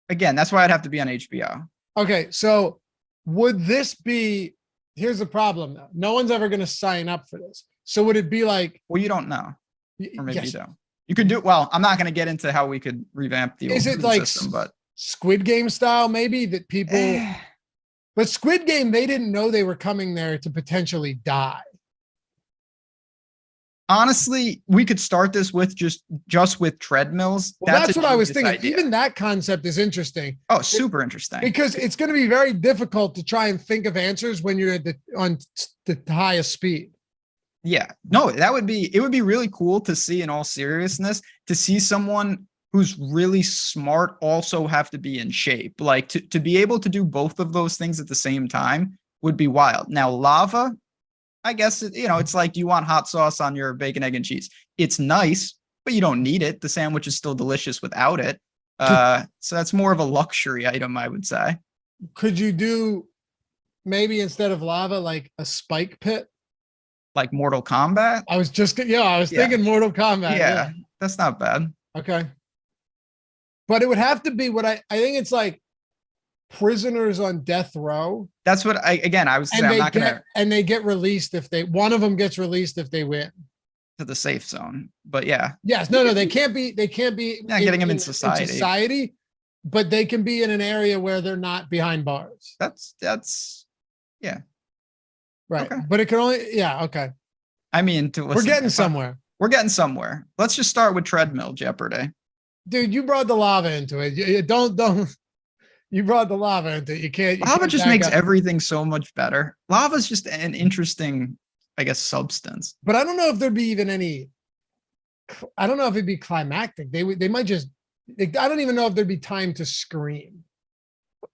Again, that's why I'd have to be on HBO. Okay, so would this be? Here's the problem, though. No one's ever going to sign up for this. So would it be like? Well, you don't know, or maybe you don't. You could do. Well, I'm not going to get into how we could revamp the. Is it like system, but Squid Game style? Maybe that people. But Squid Game, they didn't know they were coming there to potentially die. Honestly, we could start this with just with treadmills. Well, that's what I was thinking. Idea. Even that concept is interesting. Oh, super interesting. Because it's going to be very difficult to try and think of answers when you're on the highest speed. Yeah. No, it would be really cool to see, in all seriousness, to see someone who's really smart also have to be in shape. Like to be able to do both of those things at the same time would be wild. Now, lava, I guess, it's like, do you want hot sauce on your bacon, egg, and cheese? It's nice, but you don't need it. The sandwich is still delicious without it. So that's more of a luxury item, I would say. Could you do maybe instead of lava, like a spike pit? Like Mortal Kombat? I was thinking Mortal Kombat. Yeah, that's not bad. Okay. But it would have to be what I think it's like prisoners on death row. That's what I was saying. And they get released one of them gets released if they win. To the safe zone. But yeah. Yes. No, they can't be not getting them in society, but they can be in an area where they're not behind bars. That's yeah. Right. Okay. But it can only, yeah. Okay. I mean, we're getting somewhere. We're getting somewhere. Let's just start with treadmill Jeopardy. Dude, you brought the lava into it. You brought the lava into it. You can't. Lava just makes everything so much better. Lava's just an interesting, I guess, substance. But I don't know if there'd be even any. I don't know if it'd be climactic. They might just. I don't even know if there'd be time to scream.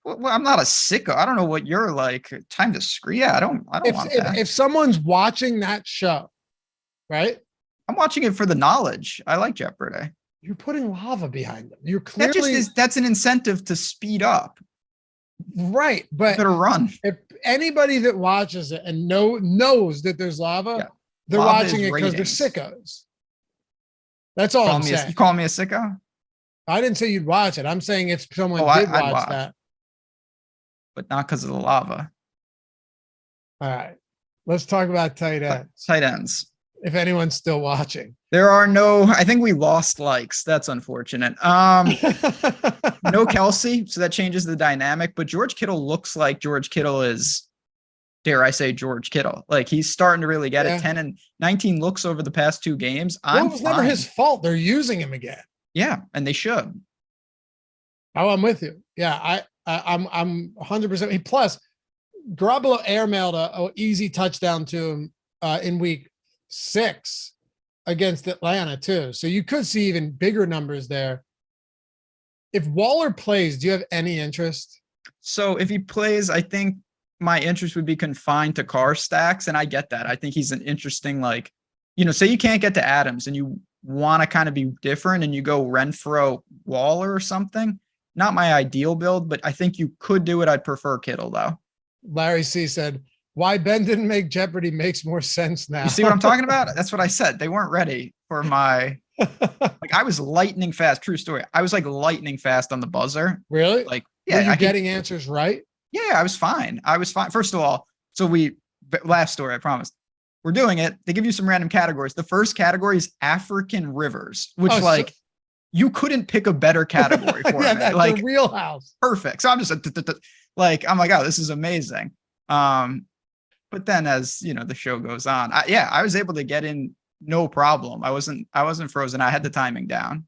Well, I'm not a sicko. I don't know what you're like. Time to scream. Yeah, I don't want that. If someone's watching that show, right? I'm watching it for the knowledge. I like Jeopardy. You're putting lava behind them. You're clearly that's an incentive to speed up. Right. But better run. If anybody that watches it and knows that there's lava, they're watching it because they're sickos. That's all I'm saying. You call me a sicko? I didn't say you'd watch it. I'm saying if someone did watch that. But not because of the lava. All right. Let's talk about tight ends. Tight ends. if anyone's still watching. There are no, I think we lost likes. That's unfortunate. No Kelsey, so that changes the dynamic. But George Kittle looks like George Kittle is, dare I say, George Kittle. Like he's starting to really get it. 10 and 19 looks over the past 2 games. It was never his fault. They're using him again. Yeah, and they should. Oh, I'm with you. Yeah, I'm 100%. Plus, Garoppolo airmailed a easy touchdown to him in week 6 against Atlanta too. So you could see even bigger numbers there. If Waller plays, do you have any interest? So if he plays, I think my interest would be confined to car stacks. And I get that. I think he's an interesting, like, say you can't get to Adams and you want to kind of be different and you go Renfro Waller or something. Not my ideal build, but I think you could do it. I'd prefer Kittle though. Larry C said, why Ben didn't make Jeopardy makes more sense now. You see what I'm talking about? That's what I said. They weren't ready for my, like I was lightning fast. True story. I was like lightning fast on the buzzer. Really? Like, yeah. Were you getting answers right? Yeah, I was fine. First of all, last story, I promised. We're doing it. They give you some random categories. The first category is African rivers, which you couldn't pick a better category for yeah, me. That's like a real house. Perfect. So I'm just like, I'm like, oh, this is amazing. But then as the show goes on, I was able to get in no problem. I wasn't frozen. I had the timing down.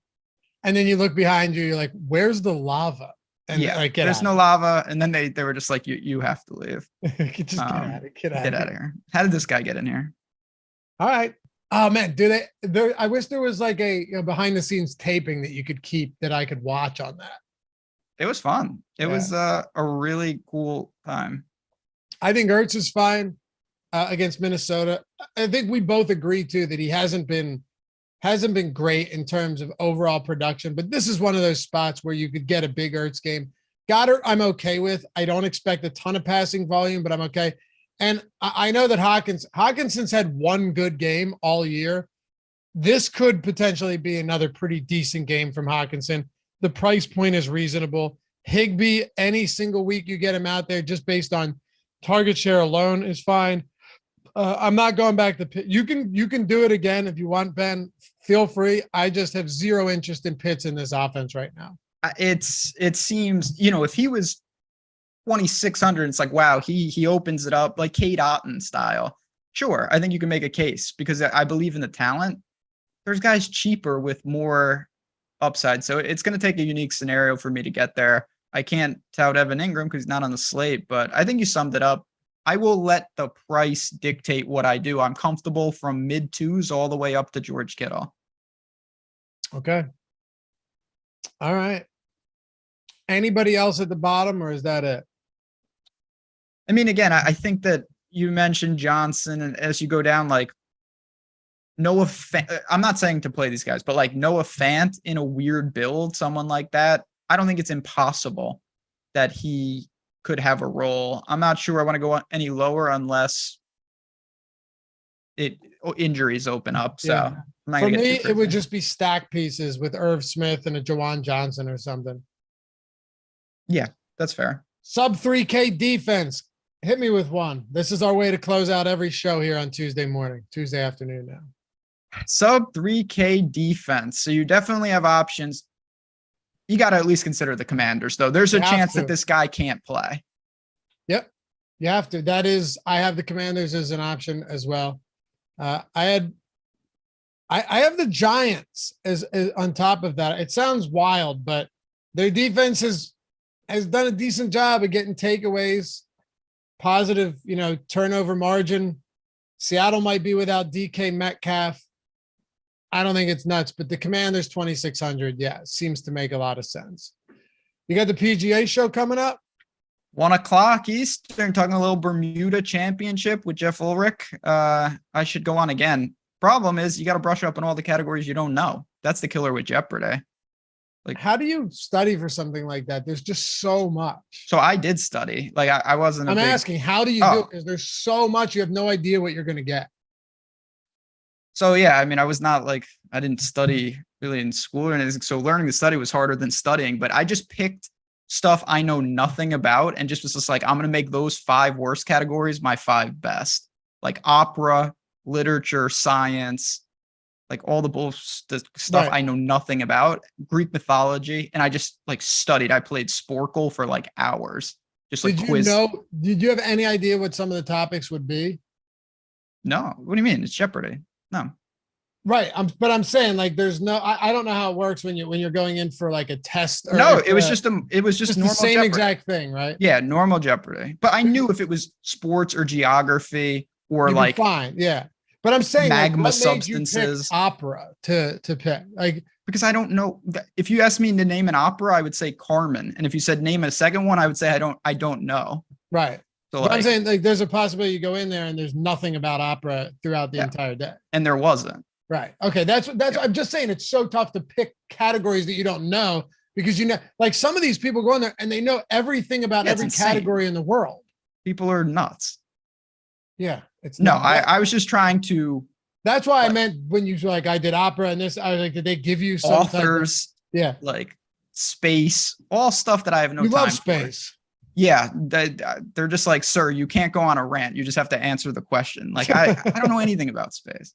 And then you look behind you, you're like, where's the lava? And like, there's no lava. And then they were just like, you have to leave. Just get out of here. How did this guy get in here? All right. Oh man, I wish there was like a behind the scenes taping that you could keep that I could watch on that. It was fun. It was a really cool time. I think Ertz is fine against Minnesota. I think we both agree too that he hasn't been great in terms of overall production, but this is one of those spots where you could get a big Ertz game. Goddard, I'm okay with. I don't expect a ton of passing volume, but I'm okay. And I know that Hawkinson's had one good game all year. This could potentially be another pretty decent game from Hawkinson. The price point is reasonable. Higbee, any single week you get him out there just based on target share alone is fine. I'm not going back to Pitt. You can do it again if you want, Ben. Feel free. I just have zero interest in Pitts in this offense right now. It seems, if he was 2,600, it's like, wow, he opens it up like Kate Otten style. Sure, I think you can make a case because I believe in the talent. There's guys cheaper with more upside. So it's going to take a unique scenario for me to get there. I can't tout Evan Ingram because he's not on the slate, but I think you summed it up. I will let the price dictate what I do. I'm comfortable from mid 2s all the way up to George Kittle. Okay. All right. Anybody else at the bottom, or is that it? I mean, again, I think that you mentioned Johnson, and as you go down, like Noah I'm not saying to play these guys, but like Noah Fant in a weird build, someone like that, I don't think it's impossible that he could have a role. I'm not sure I want to go any lower unless injuries open up. So yeah. For me, it would just be stack pieces with Irv Smith and a Jawan Johnson or something. Yeah, that's fair. Sub 3K defense. Hit me with one. This is our way to close out every show here on Tuesday afternoon now. Sub 3K defense. So you definitely have options. You got to at least consider the Commanders, though. There's a chance that this guy can't play. Yep. You have to. I have the Commanders as an option as well. I have the Giants as on top of that. It sounds wild, but their defense has done a decent job of getting takeaways, positive, turnover margin. Seattle might be without DK Metcalf. I don't think it's nuts, but the Commanders 2,600, seems to make a lot of sense. You got the PGA show coming up? 1:00 Eastern, talking a little Bermuda Championship with Jeff Ulrich. I should go on again. Problem is you got to brush up on all the categories you don't know. That's the killer with Jeopardy. Like, how do you study for something like that? There's just so much. So I did study. Like I wasn't. I'm asking, how do you do it? Because there's so much. You have no idea what you're going to get. So yeah, I mean, I didn't study really in school or anything. So learning to study was harder than studying. But I just picked stuff I know nothing about and just was just like, I'm going to make those 5 worst categories my 5 best. Like opera, literature, science, like all the stuff Right. I know nothing about, Greek mythology, and I just like studied. I played Sporkle for like hours, just like quiz. Did you have any idea what some of the topics would be? No, what do you mean? It's Jeopardy. No. Right. But I'm saying like there's no I don't know how it works when you're going in for like a test or No, it was just normal the same Jeopardy. exact thing, right? Yeah, normal Jeopardy. But I knew if it was sports or geography or You'd like be fine, yeah. But I'm saying magma like, what made you substances. pick opera to pick? Like, because I don't know. If you asked me to name an opera, I would say Carmen. And if you said name a second one, I would say I don't know. Right. So But I'm saying like there's a possibility you go in there and there's nothing about opera throughout the entire day. And there wasn't. Right. Okay. That's I'm just saying it's so tough to pick categories that you don't know because like some of these people go in there and they know everything about every category in the world. People are nuts. Yeah. It's no, I was just trying to. That's why I meant when you like I did opera and this, I was like, did they give you some authors? Yeah. Like space, all stuff that I have no time for. You love space. Yeah, they're just like, sir, you can't go on a rant. You just have to answer the question. Like, I don't know anything about space.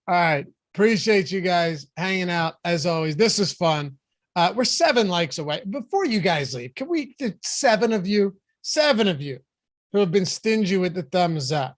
All right. Appreciate you guys hanging out as always. This is fun. We're 7 likes away. Before you guys leave, can we do 7 of you who have been stingy with the thumbs up?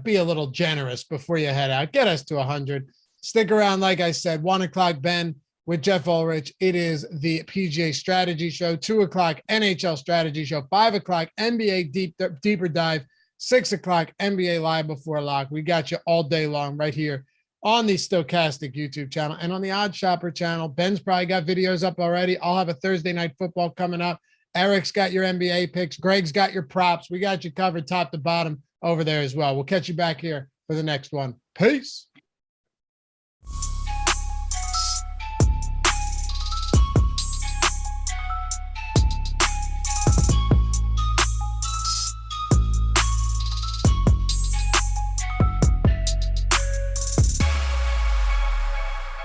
Be a little generous before you head out. Get us to 100. Stick around. Like I said, 1 o'clock, Ben with Jeff Ulrich. It is the PGA Strategy Show. 2 o'clock, NHL Strategy Show. 5 o'clock, NBA Deeper Dive. 6 o'clock, NBA Live Before Lock. We got you all day long right here on the Stokastic YouTube channel and on the Odd Shopper channel. Ben's probably got videos up already. I'll have a Thursday night football coming up. Eric's got your NBA picks. Greg's got your props. We got you covered top to bottom over there as well. We'll catch you back here for the next one. Peace.